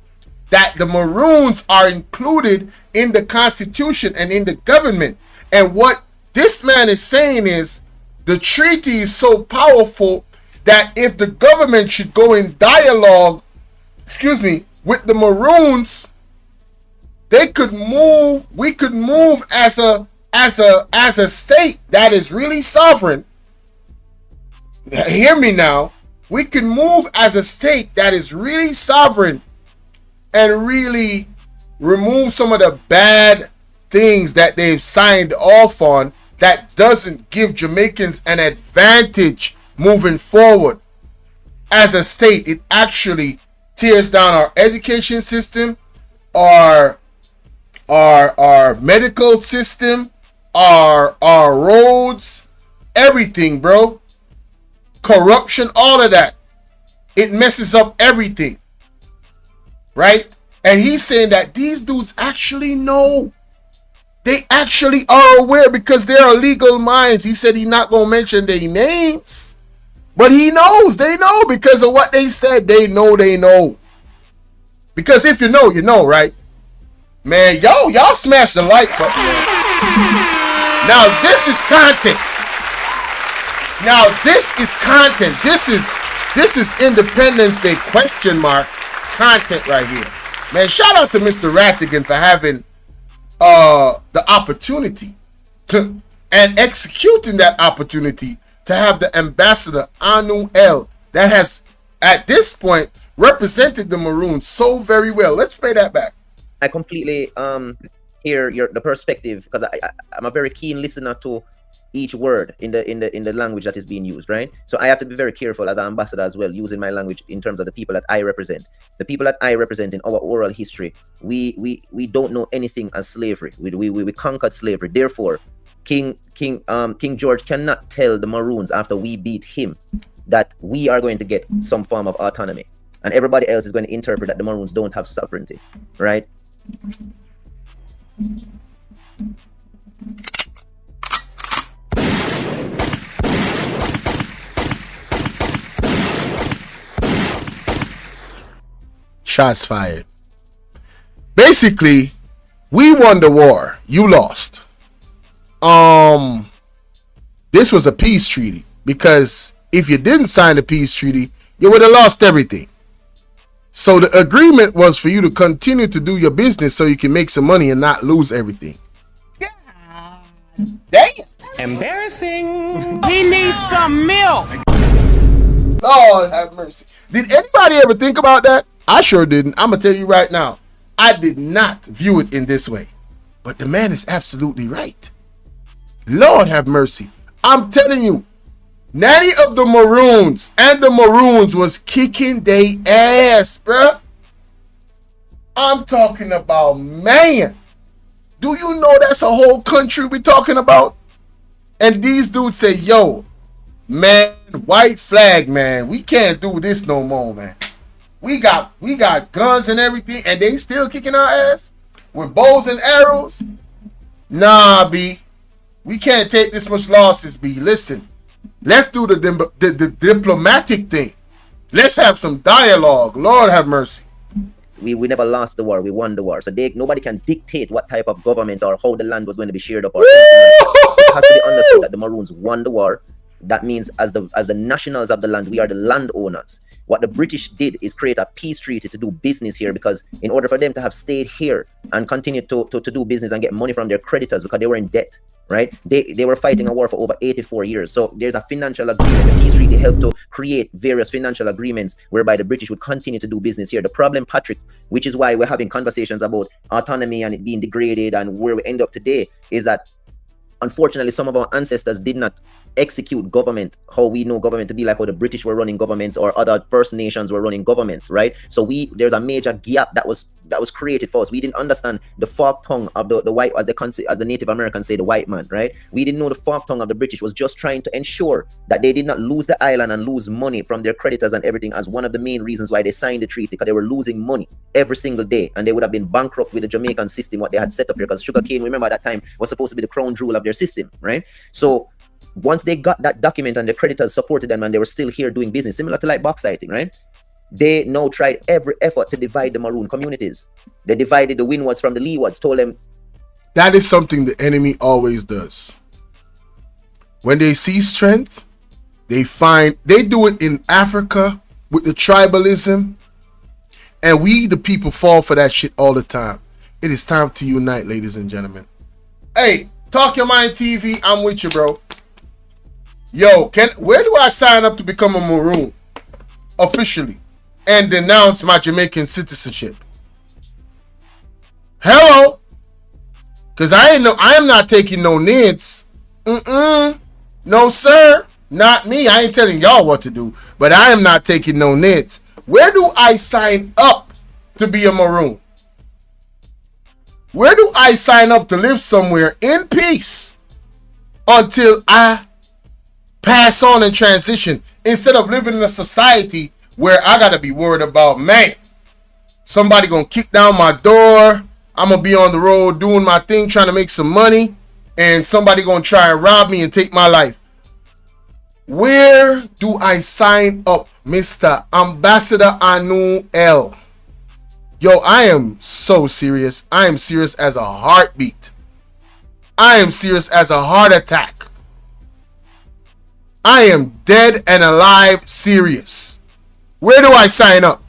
that the Maroons are included in the Constitution and in the government. And what this man is saying is, the treaty is so powerful that if the government should go in dialogue, with the Maroons, they could move. We could move as a state that is really sovereign. Hear me now. We can move as a state that is really sovereign and really remove some of the bad things that they've signed off on that doesn't give Jamaicans an advantage moving forward. As a state, it actually tears down our education system, our medical system, our roads, everything, bro. Corruption, all of that. It messes up everything. Right? And he's saying that these dudes actually know. They actually are aware because they are legal minds. He said he's not going to mention their names. But he knows. They know because of what they said. They know. Because if you know, you know, right? Man, y'all smash the like button, man. Now, this is content. This is Independence Day ? Content right here. Man, shout out to Mr. Rattigan for having the opportunity to and executing that opportunity to have the ambassador Anu L that has at this point represented the Maroons so very well. Let's play that back. I completely hear the perspective because I'm a very keen listener to each word in the language that is being used, right? So I have to be very careful as an ambassador as well, using my language in terms of the people that I represent. The people that I represent in our oral history, we don't know anything as slavery. We conquered slavery. Therefore, King George cannot tell the Maroons after we beat him that we are going to get some form of autonomy, and everybody else is going to interpret that the Maroons don't have sovereignty, right? Shots fired. Basically, we won the war. You lost. This was a peace treaty because if you didn't sign the peace treaty, you would have lost everything. So the agreement was for you to continue to do your business so you can make some money and not lose everything. Yeah. Damn. Embarrassing. He needs some milk. Lord have mercy. Did anybody ever think about that? I sure didn't. I'm going to tell you right now. I did not view it in this way. But the man is absolutely right. Lord have mercy. I'm telling you, Nanny of the Maroons and the Maroons was kicking they ass, bruh. I'm talking about, man. Do you know that's a whole country we talking about? And these dudes say, yo, man, white flag, man. We can't do this no more, man. We got guns and everything, and they still kicking our ass with bows and arrows. Nah, B. We can't take this much losses, B. Listen, let's do the diplomatic thing. Let's have some dialogue. Lord have mercy. We never lost the war. We won the war. So nobody can dictate what type of government or how the land was going to be shared up. Or it has to be understood that the Maroons won the war. That means as the nationals of the land, we are the landowners. What the British did is create a peace treaty to do business here, because in order for them to have stayed here and continue to do business and get money from their creditors, because they were in debt, right? They were fighting a war for over 84 years. So there's a financial agreement. The peace treaty helped to create various financial agreements whereby the British would continue to do business here. The problem, Patrick, which is why we're having conversations about autonomy and it being degraded and where we end up today, is that unfortunately some of our ancestors did not execute government how we know government to be, like how the British were running governments or other First Nations were running governments, right? So there's a major gap that was created for us. We didn't understand the forked tongue of the white, as the Native Americans say, the white man, right? We didn't know the forked tongue of the British was just trying to ensure that they did not lose the island and lose money from their creditors and everything, as one of the main reasons why they signed the treaty, because they were losing money every single day, and they would have been bankrupt with the Jamaican system what they had set up here, because sugarcane, remember at that time, was supposed to be the crown jewel of their system, right? So once they got that document and the creditors supported them and they were still here doing business, similar to like bauxiting, right? They now tried every effort to divide the Maroon communities. They divided the windwards from the leewards, told them. That is something the enemy always does. When they see strength, they do it in Africa with the tribalism, and we, the people, fall for that shit all the time. It is time to unite, ladies and gentlemen. Hey, Talk Your Mind TV, I'm with you, bro. Yo, where do I sign up to become a Maroon officially and denounce my Jamaican citizenship? Hello, because I am not taking no nids. No sir, not me. I ain't telling y'all what to do, but I am not taking no nids. Where do I sign up to be a Maroon? Where do I sign up to live somewhere in peace until I pass on and transition, instead of living in a society where I gotta be worried about, man, somebody gonna kick down my door, I'm gonna be on the road doing my thing, trying to make some money, and somebody gonna try and rob me and take my life? Where do I sign up, Mr. Ambassador Anu L? Yo, I am so serious. I am serious as a heartbeat. I am serious as a heart attack. I am dead and alive serious. Where do I sign up?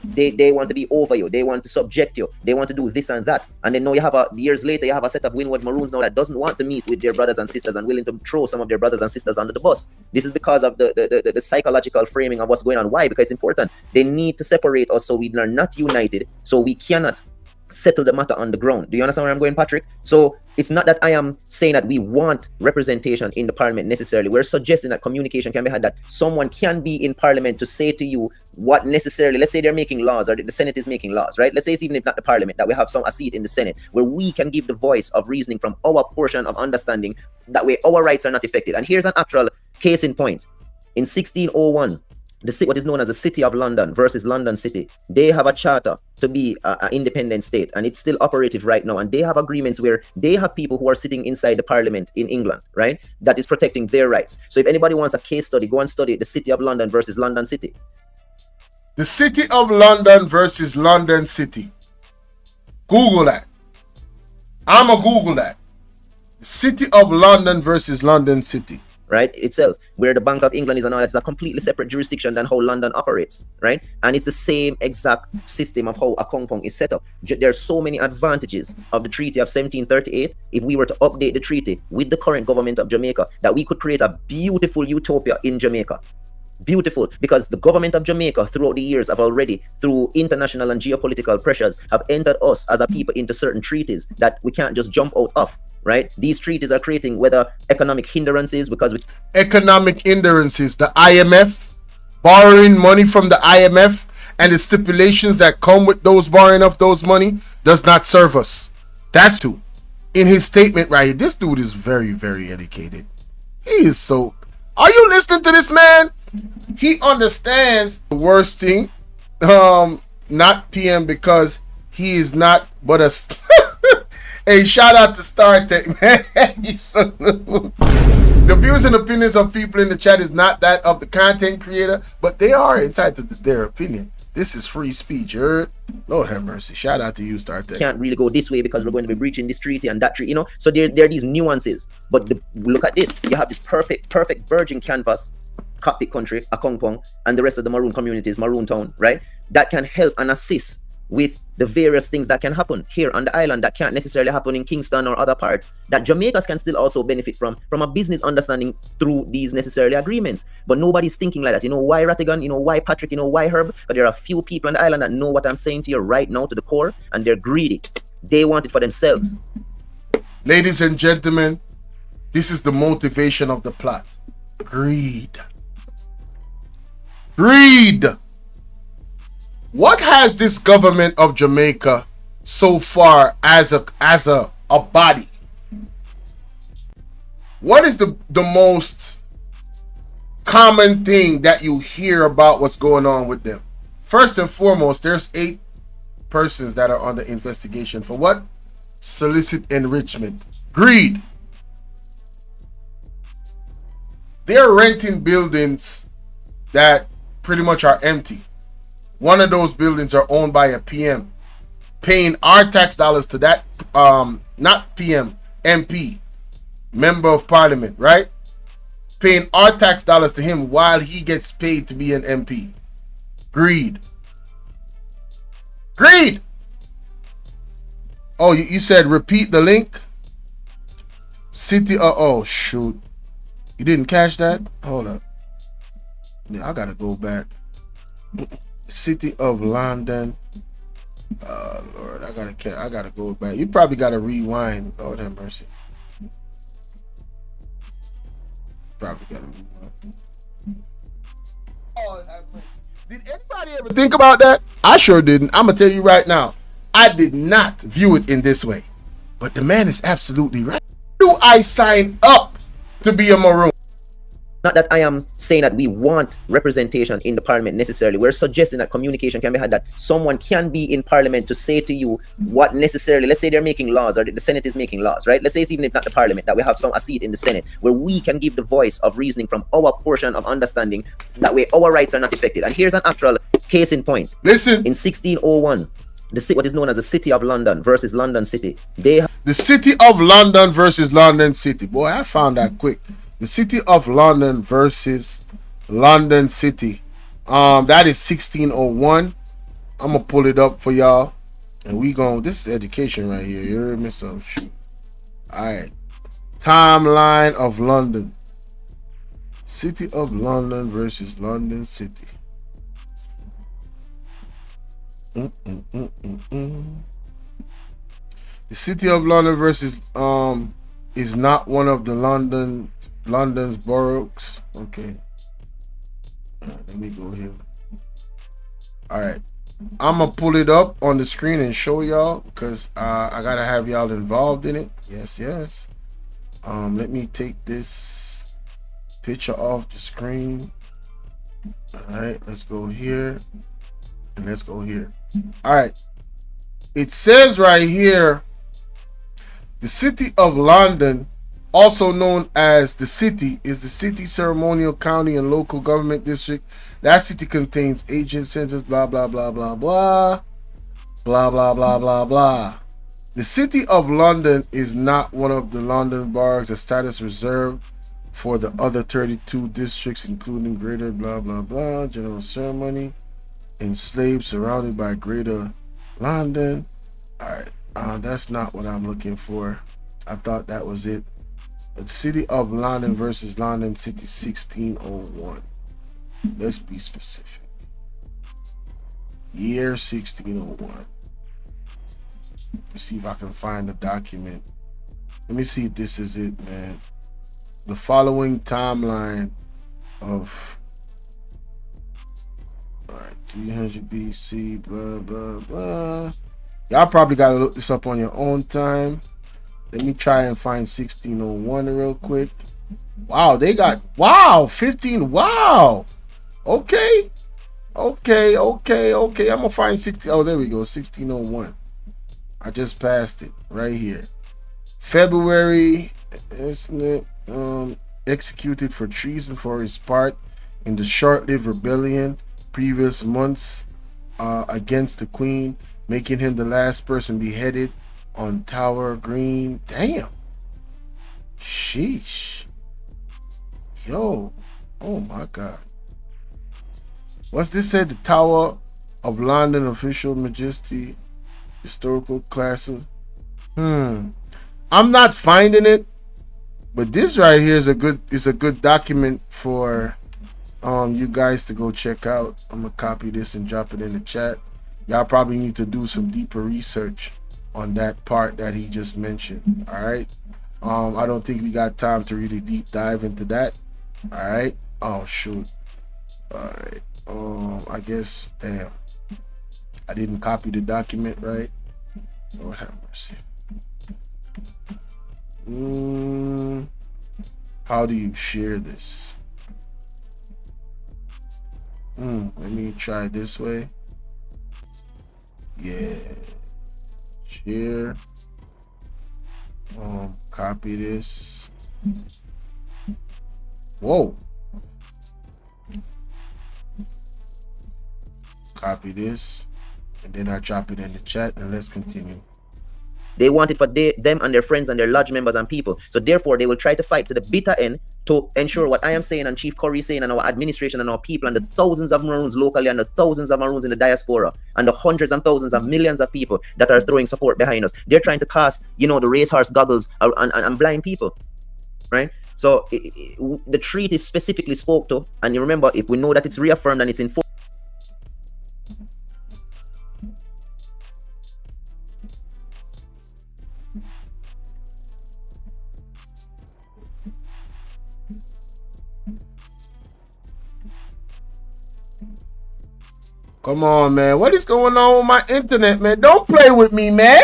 They want to be over you. They want to subject you. They want to do this and that. And then now years later, you have a set of Windward Maroons now that doesn't want to meet with their brothers and sisters and willing to throw some of their brothers and sisters under the bus. This is because of the psychological framing of what's going on. Why? Because it's important. They need to separate us so we are not united. So we cannot settle the matter on the ground. Do you understand where I'm going, Patrick? So it's not that I am saying that we want representation in the parliament necessarily. We're suggesting that communication can be had, that someone can be in parliament to say to you what necessarily, let's say they're making laws or the Senate is making laws, right? Let's say it's even if not the parliament, that we have a seat in the Senate where we can give the voice of reasoning from our portion of understanding. That way our rights are not affected. And here's an actual case in point. In 1601, what is known as the City of London versus London City, they have a charter to be an independent state, and it's still operative right now. And they have agreements where they have people who are sitting inside the parliament in England, right, that is protecting their rights. So if anybody wants a case study, go and study the City of London versus London City. The City of London versus London City. Google that. I'ma Google that. The City of London versus London City. Right, itself, where the Bank of England is and all that, is a completely separate jurisdiction than how London operates, right? And it's the same exact system of how a Kong Kong is set up. There are so many advantages of the Treaty of 1738, if we were to update the treaty with the current government of Jamaica, that we could create a beautiful utopia in Jamaica. Beautiful, because the government of Jamaica throughout the years have already, through international and geopolitical pressures, have entered us as a people into certain treaties that we can't just jump out of, right? These treaties are creating whether economic hindrances, because economic hindrances, the IMF, borrowing money from the IMF, and the stipulations that come with those borrowing of those money does not serve us. That's two. In his statement right here, this dude is very, very educated. He is so... Are you listening to this man? He understands the worst thing. Not PM, because he is not but a... Hey, shout out to StarTech, man. He's so... The views and opinions of people in the chat is not that of the content creator, but they are entitled to their opinion. This is free speech, you heard? Lord have mercy. Shout out to you, Star Tech. Can't really go this way because we're going to be breaching this treaty and that treaty, you know. So there are these nuances. But look at this. You have this perfect virgin canvas, cockpit country, Akongpong, and the rest of the Maroon communities, Maroon town, right? That can help and assist with the various things that can happen here on the island that can't necessarily happen in Kingston or other parts, that Jamaicans can still also benefit from a business understanding through these necessarily agreements. But nobody's thinking like that. You know why, Rattigan? You know why, Patrick? You know why, Herb? Because there are a few people on the island that know what I'm saying to you right now to the core, and they're greedy. They want it for themselves. Ladies and gentlemen, this is the motivation of the plot. Greed. Greed. What has this government of Jamaica so far as a body? What is the most common thing that you hear about what's going on with them? First and foremost, there's 8 persons that are under investigation for what? Solicit enrichment. Greed. They're renting buildings that pretty much are empty. One of those buildings are owned by a PM, paying our tax dollars to that, not PM, MP, member of parliament, right? Paying our tax dollars to him while he gets paid to be an MP. Greed. Greed. Oh, you said repeat the link? City, oh shoot. You didn't catch that? Hold up. Yeah, I gotta go back. City of London. Lord, I gotta go back. You probably gotta rewind. Lord have mercy. Probably gotta rewind. Lord have mercy. Did anybody ever think about that? I sure didn't. I'm gonna tell you right now. I did not view it in this way. But the man is absolutely right. Do I sign up to be a Maroon? Not that I am saying that we want representation in the parliament necessarily. We're suggesting that communication can be had, that someone can be in parliament to say to you what necessarily, let's say they're making laws or the Senate is making laws, right? Let's say it's even if not the parliament, that we have a seat in the Senate where we can give the voice of reasoning from our portion of understanding. That way our rights are not affected. And here's an actual case in point. Listen. In 1601, what is known as the City of London versus London City. The City of London versus London City. Boy, I found that quick. The City of London versus London City. That is 1601. I'm gonna pull it up for y'all, and this is education right here. You heard me? So shoot. All right. Timeline of London. City of London versus London City. The City of London versus is not one of the London's boroughs. Okay. Let me go here. All right. I'm gonna pull it up on the screen and show y'all because I gotta have y'all involved in it. Yes. Let me take this picture off the screen. All right. Let's go here and let's go here. All right. It says right here, the City of London, also known as the City, is the city, ceremonial, county, and local government district. That city contains agent centers, blah, blah, blah, blah, blah. Blah, blah, blah, blah, blah. The City of London is not one of the London boroughs. A status reserved for the other 32 districts, including Greater, blah, blah, blah, general ceremony, enslaved, surrounded by Greater London. All right. That's not what I'm looking for. I thought that was it. The City of London versus London City 1601. Let's be specific. Year 1601. Let's see if I can find the document. Let me see if this is it, man. The following timeline of 300 BC, blah, blah, blah. Y'all probably got to look this up on your own time. Let me try and find 1601 real quick. Wow, they got, 15, wow. Okay. I'm going to find 60. Oh, there we go, 1601. I just passed it right here. February, isn't it? Executed for treason for his part in the short-lived rebellion previous months against the Queen, making him the last person beheaded on Tower Green. Damn. Sheesh. Yo. Oh my God. What's this said? The Tower of London Official Majesty Historical Class of... I'm not finding it, but this right here is a good document for you guys to go check out. I'm gonna copy this and drop it in the chat. Y'all probably need to do some deeper research on that part that he just mentioned. All right. I don't think we got time to really deep dive into that. All right. Oh shoot. All right. I guess, damn, I didn't copy the document right. Lord have mercy. How do you share this? Let me try this way. Yeah. Share. Copy this. Whoa. Copy this, and then I drop it in the chat, and let's continue. They want it for them and their friends and their lodge members and people. So therefore, they will try to fight to the bitter end to ensure what I am saying and Chief Curry is saying and our administration and our people and the thousands of Maroons locally and the thousands of Maroons in the diaspora and the hundreds and thousands of millions of people that are throwing support behind us. They're trying to cast, the racehorse goggles and blind people, right? So the treaty specifically spoke to, and you remember, if we know that it's reaffirmed and it's enforced. Come on, man. What is going on with my internet, man? Don't play with me, man.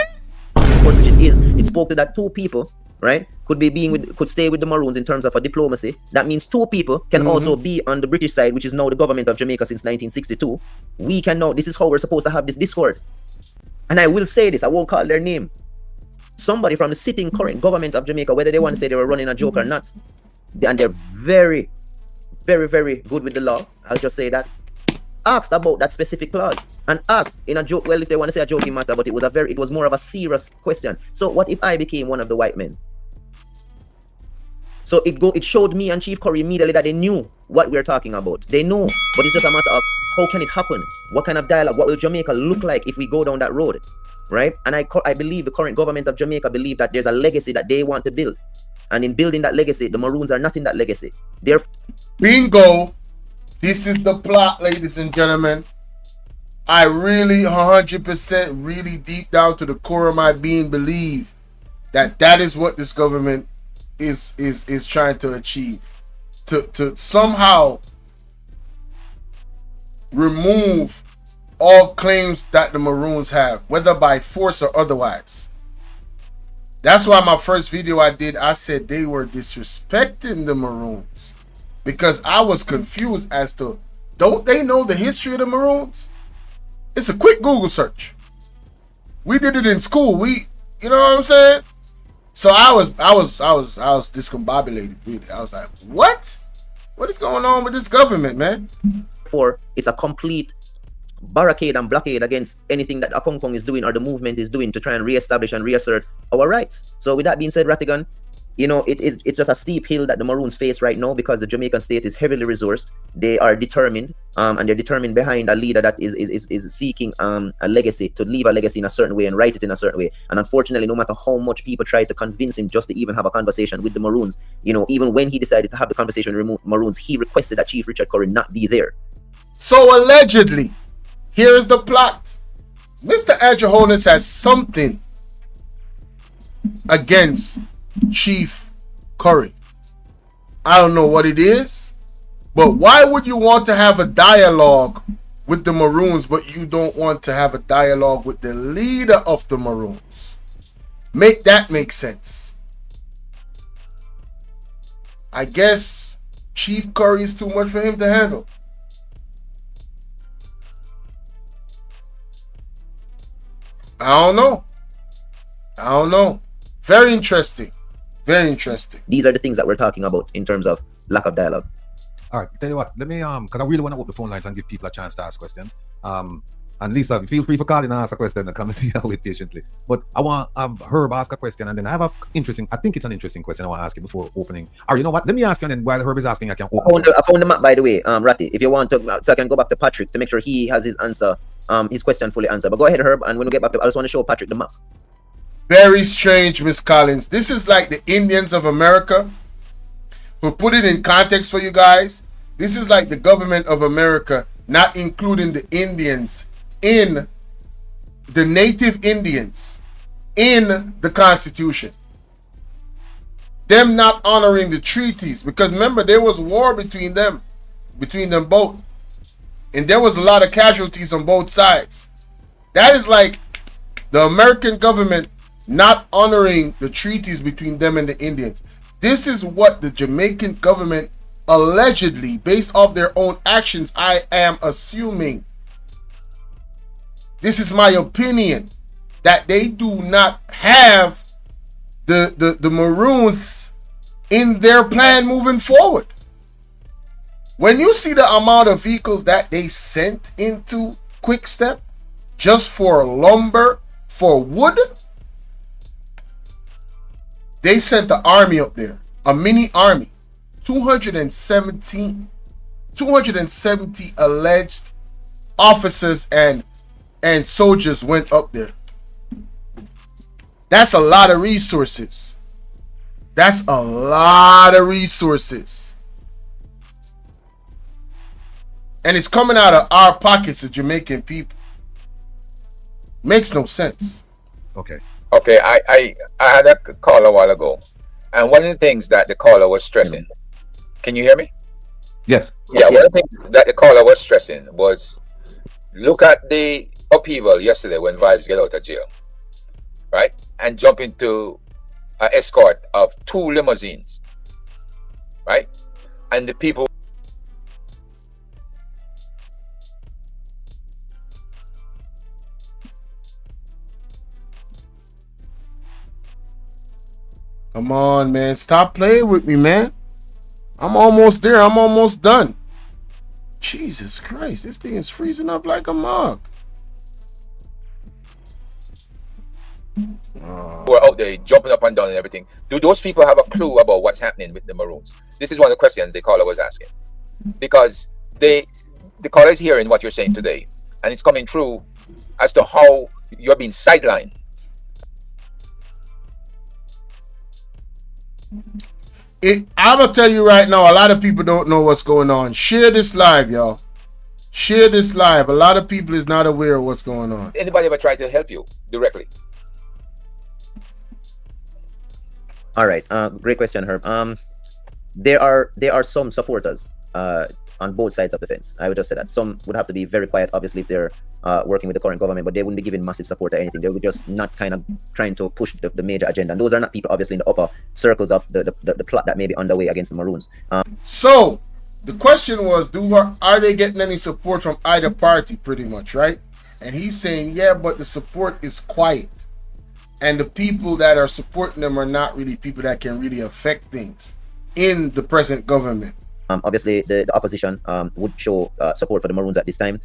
Of course, which it is. It spoke to that two people, right, could stay with the Maroons in terms of a diplomacy. That means two people can also be on the British side, which is now the government of Jamaica since 1962. We can now, this is how we're supposed to have this discord. And I will say this, I won't call their name. Somebody from the sitting current government of Jamaica, whether they want to say they were running a joke or not, and they're very, very, very good with the law, I'll just say that, asked about that specific clause and asked in a joke, well, if they want to say a joking matter, but it was more of a serious question. So what if I became one of the white men? So it showed me and Chief Curry immediately that they knew what we're talking about. They know, but it's just a matter of how can it happen? What kind of dialogue? What will Jamaica look like if we go down that road, right? And I believe the current government of Jamaica believe that there's a legacy that they want to build, and in building that legacy, the Maroons are not in that legacy. They're bingo. This is the plot, ladies and gentlemen. I really 100% really deep down to the core of my being believe that is what this government is trying to achieve. To somehow remove all claims that the Maroons have, whether by force or otherwise. That's why my first video I did, I said they were disrespecting the Maroons. Because I was confused as to, don't they know the history of the Maroons? It's a quick Google search. We did it in school. You know what I'm saying? So I was discombobulated, really. I was like, what? What is going on with this government, man? It's a complete barricade and blockade against anything that Akong Kong is doing or the movement is doing to try and reestablish and reassert our rights. So with that being said, Rattigan, it's just a steep hill that the Maroons face right now because the Jamaican state is heavily resourced. They are determined, and they're determined behind a leader that is seeking a legacy, to leave a legacy in a certain way and write it in a certain way. And unfortunately, no matter how much people try to convince him just to even have a conversation with the Maroons, even when he decided to have the conversation with Maroons, he requested that Chief Richard Curry not be there. So allegedly, here's the plot. Mr. Andrew Holness has something against Chief Curry. I don't know what it is, but why would you want to have a dialogue with the Maroons, but you don't want to have a dialogue with the leader of the Maroons? Make that make sense. I guess Chief Curry is too much for him to handle. I don't know. Very interesting. Very interesting. These are the things that we're talking about in terms of lack of dialogue. All right, tell you what, let me because I really want to open the phone lines and give people a chance to ask questions. And Lisa, feel free for calling and ask a question and come and see how wait patiently. But I want Herb ask a question, and then I have I think it's an interesting question I want to ask you before opening. Or you know what? Let me ask you, and then while Herb is asking, I can open. I found the map, by the way, Ratty. If you want to, so I can go back to Patrick to make sure he has his answer, his question fully answered. But go ahead, Herb, and when we get back to, I just want to show Patrick the map. Very strange, Miss Collins. This is like the Indians of America. To put it in context for you guys, this is like the government of America not including the Indians in the native Indians in the Constitution. Them not honoring the treaties, because remember there was war between them both, and there was a lot of casualties on both sides. That is like the American government not honoring the treaties between them and the Indians. This is what the Jamaican government allegedly, based off their own actions, I am assuming, this is my opinion, that they do not have the Maroons in their plan moving forward. When you see the amount of vehicles that they sent into Quick Step just for lumber, for wood, they sent the army up there, a mini army. 270 alleged officers and soldiers went up there. That's a lot of resources. That's a lot of resources. And it's coming out of our pockets, the Jamaican people. Makes no sense. Okay. Okay, I had a call a while ago, and one of the things that the caller was stressing. Can you hear me? Yes. Yeah, one of the things that the caller was stressing was, look at the upheaval yesterday when Vibes get out of jail, right? And jump into an escort of 2 limousines, right? And the people. Come on, man. Stop playing with me, man. I'm almost there. I'm almost done. Jesus Christ. This thing is freezing up like a mug. Who are out there jumping up and down and everything. Do those people have a clue about what's happening with the Maroons? This is one of the questions the caller was asking. Because the caller is hearing what you're saying today. And it's coming through as to how you're being sidelined. I'm gonna tell you right now, a lot of people don't know what's going on. Share this live, y'all. Share this live. A lot of people is not aware of what's going on. Anybody ever try to help you directly? All right, great question, Herb. There are some supporters on both sides of the fence. I would just say that some would have to be very quiet, obviously, if they're working with the current government, but they wouldn't be giving massive support or anything. They would just not kind of trying to push the major agenda. And those are not people, obviously, in the upper circles of the plot that may be underway against the Maroons. So the question was, are they getting any support from either party, pretty much, right? And he's saying, yeah, but the support is quiet. And the people that are supporting them are not really people that can really affect things in the present government. Obviously, the opposition would show support for the Maroons at this time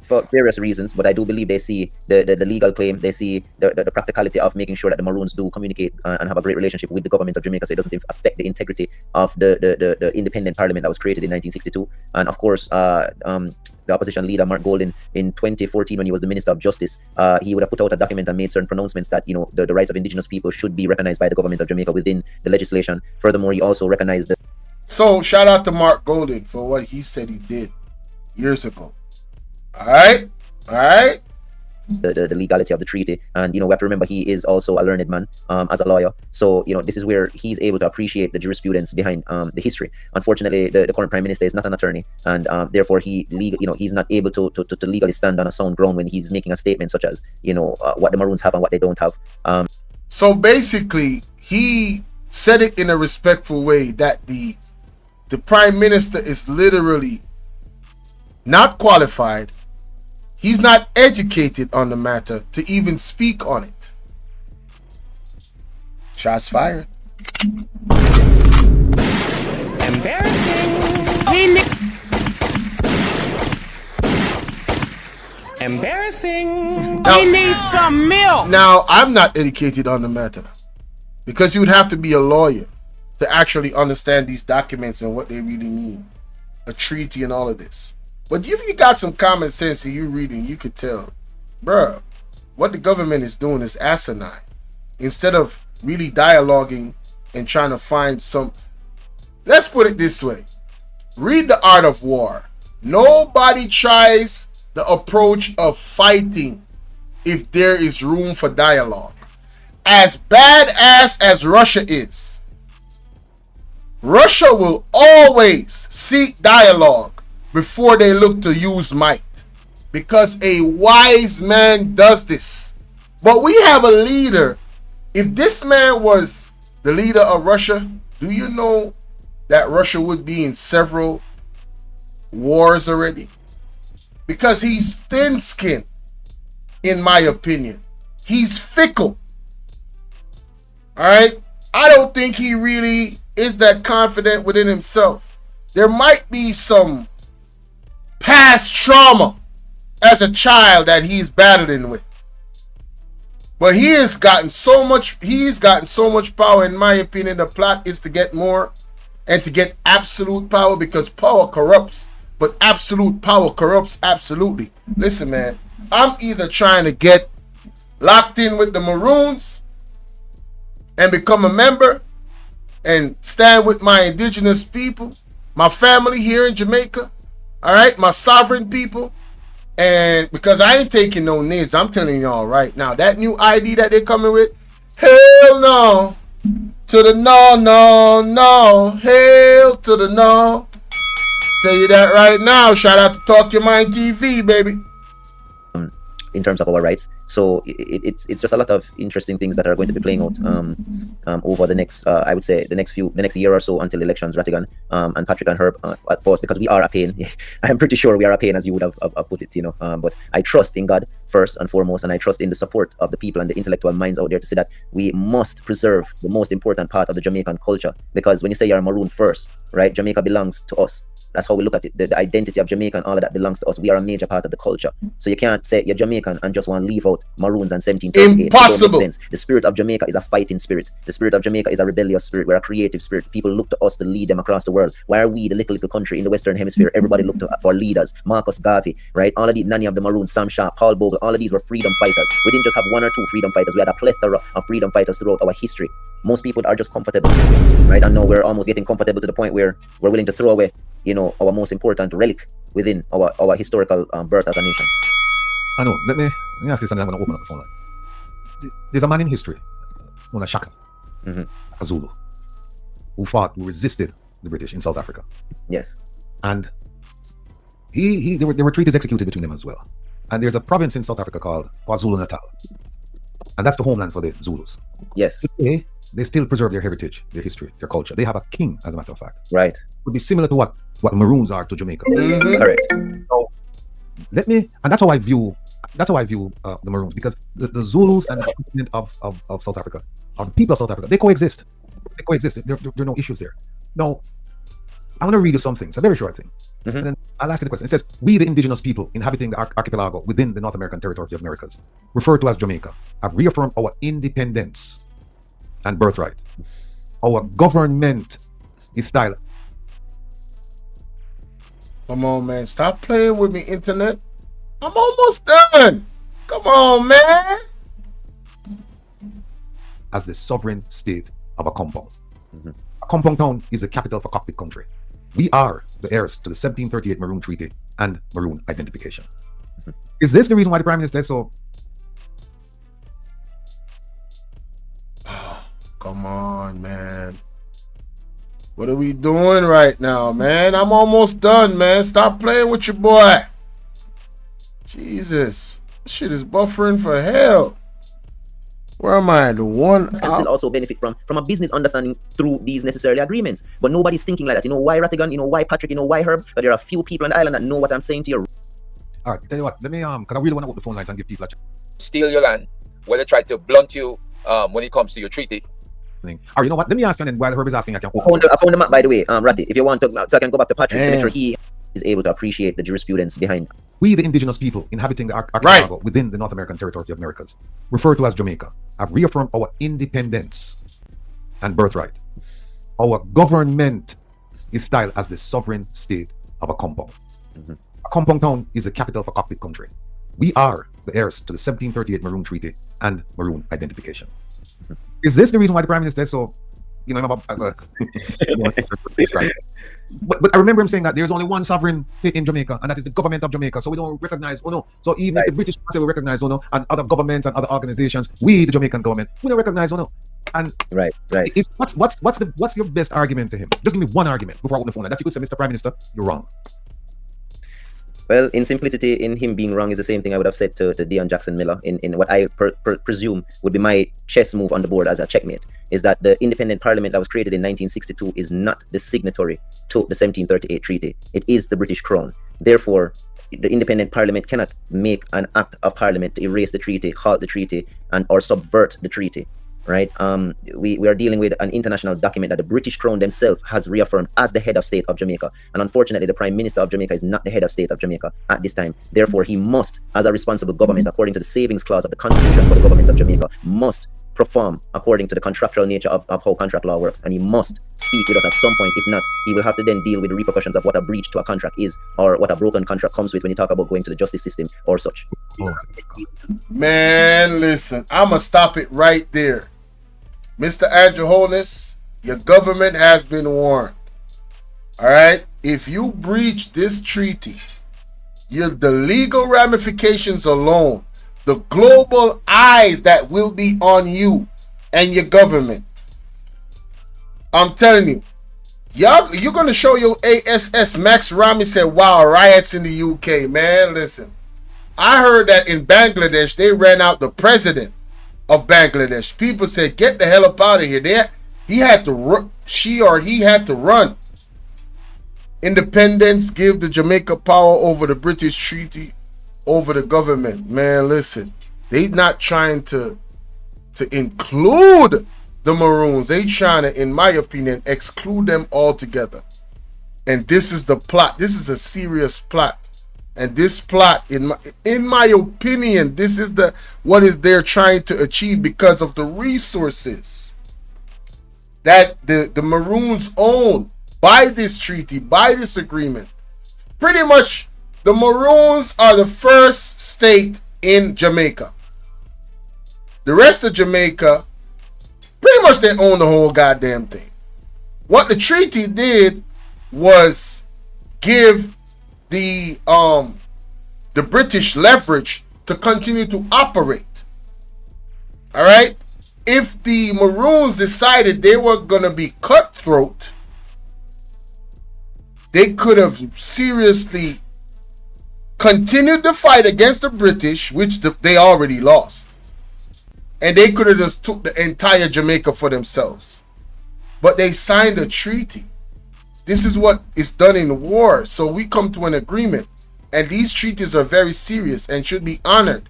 for various reasons, but I do believe they see the legal claim, they see the practicality of making sure that the Maroons do communicate and have a great relationship with the government of Jamaica, so it doesn't affect the integrity of the independent parliament that was created in 1962. And of course, the opposition leader, Mark Golden, in 2014, when he was the Minister of Justice, he would have put out a document and made certain pronouncements that, you know, the rights of indigenous people should be recognized by the government of Jamaica within the legislation. Furthermore, he also recognized the... So, shout out to Mark Golden for what he said he did years ago. All right? The legality of the treaty. And, you know, we have to remember he is also a learned man as a lawyer. So, you know, this is where he's able to appreciate the jurisprudence behind the history. Unfortunately, the current Prime Minister is not an attorney, and therefore he's not able to legally stand on a sound ground when he's making a statement such as, you know, what the Maroons have and what they don't have. So basically, he said it in a respectful way that the Prime Minister is literally not qualified. He's not educated on the matter to even speak on it. Shots fired. Embarrassing. Now, We need some milk. Now, I'm not educated on the matter because you would have to be a lawyer to actually understand these documents and what they really mean, a treaty and all of this. But if you got some common sense and you reading, you could tell, bruh, what the government is doing is asinine. Instead of really dialoguing and trying to find some, let's put it this way. Read The Art of War. Nobody tries the approach of fighting if there is room for dialogue. As badass as Russia is, Russia will always seek dialogue before they look to use might, because a wise man does this. But we have a leader. If this man was the leader of Russia, do you know that Russia would be in several wars already? Because he's thin-skinned, in my opinion. He's fickle. All right? I don't think he really is that confident within himself. There might be some past trauma as a child that he's battling with. But he's gotten so much power, in my opinion. The plot is to get more and to get absolute power, because power corrupts. But absolute power corrupts absolutely. Listen, man, I'm either trying to get locked in with the Maroons and become a member and stand with my indigenous people, my family here in Jamaica, all right, my sovereign people, and because I ain't taking no NIDS, I'm telling y'all right now, that new ID that they're coming with, hell no, to the no, no, no, hell to the no. Tell you that right now. Shout out to Talk Your Mind TV, baby. In terms of our rights, so it's just a lot of interesting things that are going to be playing out over the next I would say the next year or so until elections. Rattigan and Patrick and Herb at first, because we are a pain. I am pretty sure we are a pain, as you would have put it, you know. But I trust in God first and foremost, and I trust in the support of the people and the intellectual minds out there to say that we must preserve the most important part of the Jamaican culture. Because when you say you're a Maroon first, right, Jamaica belongs to us. That's how we look at it. The identity of Jamaica and all of that belongs to us. We are a major part of the culture. So you can't say you're Jamaican and just want to leave out Maroons and 1738. Impossible. The spirit of Jamaica is a fighting spirit. The spirit of Jamaica is a rebellious spirit. We're a creative spirit. People look to us to lead them across the world. Why are we, the little country in the Western Hemisphere? Everybody looked for leaders. Marcus Garvey, right? All of these, Nanny of the Maroons, Sam Sharp, Paul Bogle, all of these were freedom fighters. We didn't just have one or two freedom fighters. We had a plethora of freedom fighters throughout our history. Most people are just comfortable, right? And now we're almost getting comfortable to the point where we're willing to throw away, you know, our most important relic within our historical birth as a nation. I know. Let me ask you something. I'm going to open up the phone line. There's a man in history known as Shaka, a Zulu, who resisted the British in South Africa. Yes. And there were treaties executed between them as well. And there's a province in South Africa called KwaZulu-Natal. And that's the homeland for the Zulus. Yes. Today, they still preserve their heritage, their history, their culture. They have a king, as a matter of fact. Right. It would be similar to what Maroons are to Jamaica. Correct. So that's how I view the Maroons, because the Zulus and the continent of South Africa, or the people of South Africa, they coexist. There are no issues there. Now, I'm going to read you something. It's a very short thing. And then I'll ask you the question. It says, we, the indigenous people inhabiting the archipelago within the North American territory of the Americas, referred to as Jamaica, have reaffirmed our independence and birthright. Our government is styled. Come on, man. Stop playing with me, internet. I'm almost done. Come on, man. As the sovereign state of a compound. A compound town is the capital of a cockpit country. We are the heirs to the 1738 Maroon Treaty and Maroon identification. Is this the reason why the Prime Minister is so... Come on, man. What are we doing right now, man? I'm almost done, man. Stop playing with your boy. Jesus. This shit is buffering for hell. Where am I? The one can still also benefit from a business understanding through these necessarily agreements. But nobody's thinking like that. You know why, Rattigan? You know why, Patrick? You know why, Herb? But there are a few people on the island that know what I'm saying to you. All right, tell you what. Let me because I really want to open the phone lines and give people a chance. Steal your land, where they try to blunt you when it comes to your treaty. All right, you know what? Let me ask you, and then while Herb is asking, I can I found the map, by the way, Ratty. If you want to, so I can go back to Patrick to make sure he is able to appreciate the jurisprudence behind. We, the indigenous people inhabiting the archipelago within the North American territory of the Americas, referred to as Jamaica, have reaffirmed our independence and birthright. Our government is styled as the sovereign state of a compound. A compound town is the capital of a cockpit country. We are the heirs to the 1738 Maroon Treaty and Maroon identification. Is this the reason why the Prime Minister is so, but I remember him saying that there's only one sovereign state in Jamaica, and that is the government of Jamaica. So we don't recognize Ono. So even if the British say we recognize Ono, and other governments and other organizations, we, the Jamaican government, we don't recognize Ono. And what's your best argument to him? Just give me one argument before I open the phone. That you could say, Mr. Prime Minister, you're wrong. Well, in simplicity, in him being wrong is the same thing I would have said to Dion Jackson Miller in what I presume would be my chess move on the board as a checkmate, is that the independent parliament that was created in 1962 is not the signatory to the 1738 treaty. It is the British Crown. Therefore, the independent parliament cannot make an act of parliament to erase the treaty, halt the treaty, or subvert the treaty. Right? We are dealing with an international document that the British Crown themselves has reaffirmed as the head of state of Jamaica. And unfortunately, the Prime Minister of Jamaica is not the head of state of Jamaica at this time. Therefore, he must, as a responsible government, according to the savings clause of the Constitution for the government of Jamaica, must perform according to the contractual nature of how contract law works. And he must speak with us at some point. If not, he will have to then deal with the repercussions of what a breach to a contract is, or what a broken contract comes with when you talk about going to the justice system or such. Man, listen, I'ma stop it right there. Mr. Andrew Holness, your government has been warned. All right? If you breach this treaty, the legal ramifications alone, the global eyes that will be on you and your government. I'm telling you, you're going to show your ASS. Max Rami said, wow, riots in the UK, man. Listen, I heard that in Bangladesh, they ran out the president of Bangladesh. People said, get the hell up out of here. He had to run. She or he had to run. Independence give the Jamaica power over the British treaty, over the government. Man, listen, they not trying to include the Maroons. They trying to, in my opinion, exclude them altogether. And this is the plot. This is a serious plot. And this plot, in my opinion, this is what is they're trying to achieve because of the resources that the Maroons own by this treaty, by this agreement. Pretty much, the Maroons are the first state in Jamaica. The rest of Jamaica, pretty much they own the whole goddamn thing. What the treaty did was give the British leverage to continue to operate. All right? If the Maroons decided they were going to be cutthroat, they could have seriously continued the fight against the British, which they already lost. And they could have just took the entire Jamaica for themselves. But they signed a treaty. This is what is done in war. So we come to an agreement. And these treaties are very serious and should be honored.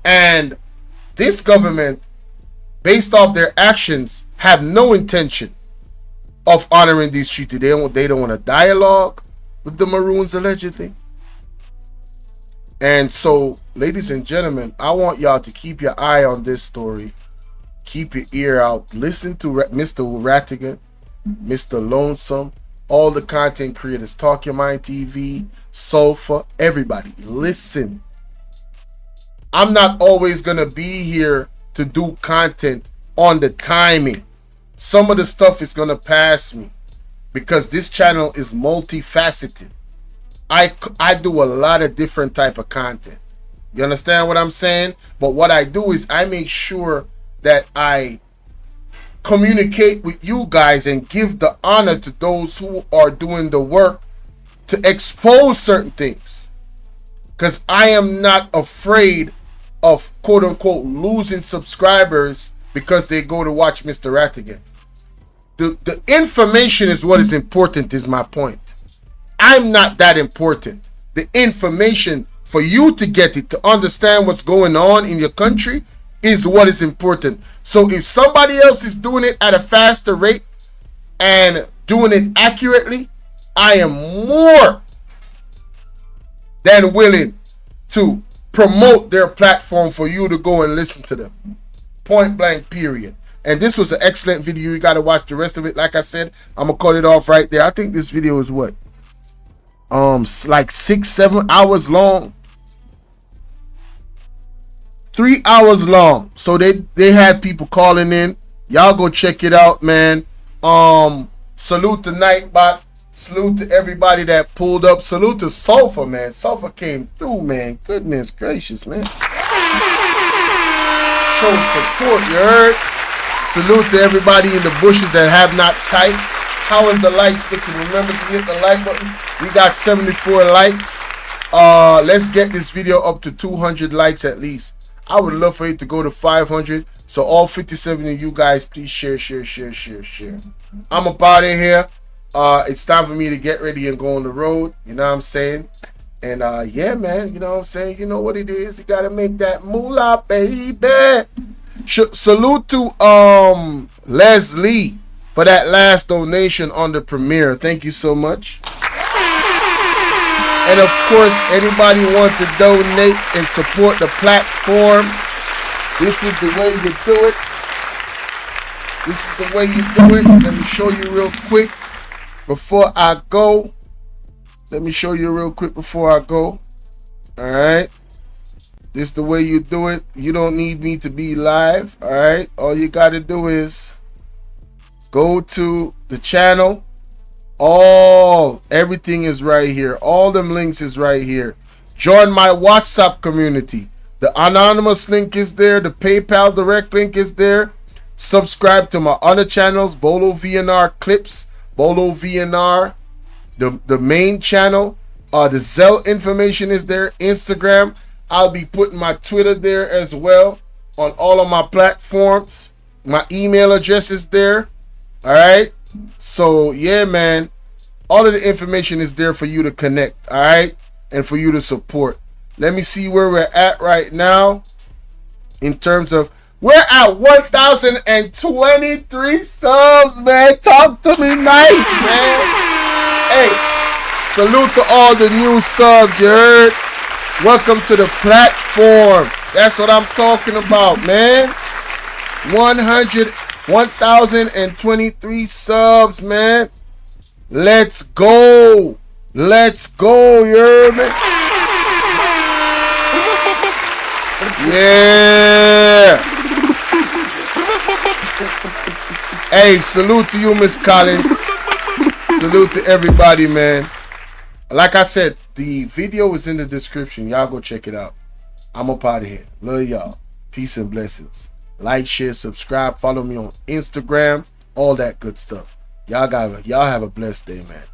And this government, based off their actions, have no intention of honoring these treaties. They don't want a dialogue with the Maroons, allegedly. And so, ladies and gentlemen, I want y'all to keep your eye on this story. Keep your ear out. Listen to Mr. Rattigan, Mr. Lonesome, all the content creators, Talk Your Mind TV, Sofa, everybody. Listen. I'm not always going to be here to do content on the timing. Some of the stuff is going to pass me because this channel is multifaceted. I do a lot of different type of content. You understand what I'm saying? But what I do is I make sure that I communicate with you guys and give the honor to those who are doing the work to expose certain things. Because I am not afraid of quote unquote losing subscribers because they go to watch Mr. Rattigan. The information is what is important, is my point. I'm not that important. The information for you to get it, to understand what's going on in your country, is what is important. So if somebody else is doing it at a faster rate and doing it accurately, I am more than willing to promote their platform for you to go and listen to them. Point blank, period. And this was an excellent video. You got to watch the rest of it. Like I said, I'm going to cut it off right there. I think this video is what? Like 6-7 hours long. 3 hours long. So they had people calling in. Y'all go check it out, man. Salute to Nightbot. Salute to everybody that pulled up. Salute to Sulfur, man. Sulfur came through, man. Goodness gracious, man. Show support, you heard? Salute to everybody in the bushes that have not typed. How is the likes looking? Remember to hit the like button. We got 74 likes. Let's get this video up to 200 likes at least. I would love for it to go to 500. So all 57 of you guys, please share. I'm up out of here. It's time for me to get ready and go on the road. You know what I'm saying? And yeah, man, you know what I'm saying? You know what it is. You gotta make that moolah, baby. Salute to Leslie for that last donation on the premiere. Thank you so much. And of course, anybody want to donate and support the platform, this is the way you do it. This is the way you do it. Let me show you real quick before I go. Alright. This is the way you do it. You don't need me to be live. Alright. All you got to do is go to the channel. Everything is right here. All them links is right here. Join my WhatsApp community. The anonymous link is there. The PayPal direct link is there. Subscribe to my other channels, Bolo V&R Clips, Bolo V&R, the main channel. The Zelle information is there. Instagram. I'll be putting my Twitter there as well on all of my platforms. My email address is there. All right. So yeah, man, all of the information is there for you to connect, all right, and for you to support. Let me see where we're at right now in terms of, we're at 1,023 subs, man. Talk to me nice, man. Hey, salute to all the new subs, you heard? Welcome to the platform. That's what I'm talking about, man. 1,023 subs, man. Let's go. Let's go, you heard me? Yeah. Hey, salute to you, Miss Collins. Salute to everybody, man. Like I said, the video is in the description. Y'all go check it out. I'm up out of here. Love y'all. Peace and blessings. Like, share, subscribe, follow me on Instagram, all that good stuff. Y'all have a blessed day, man.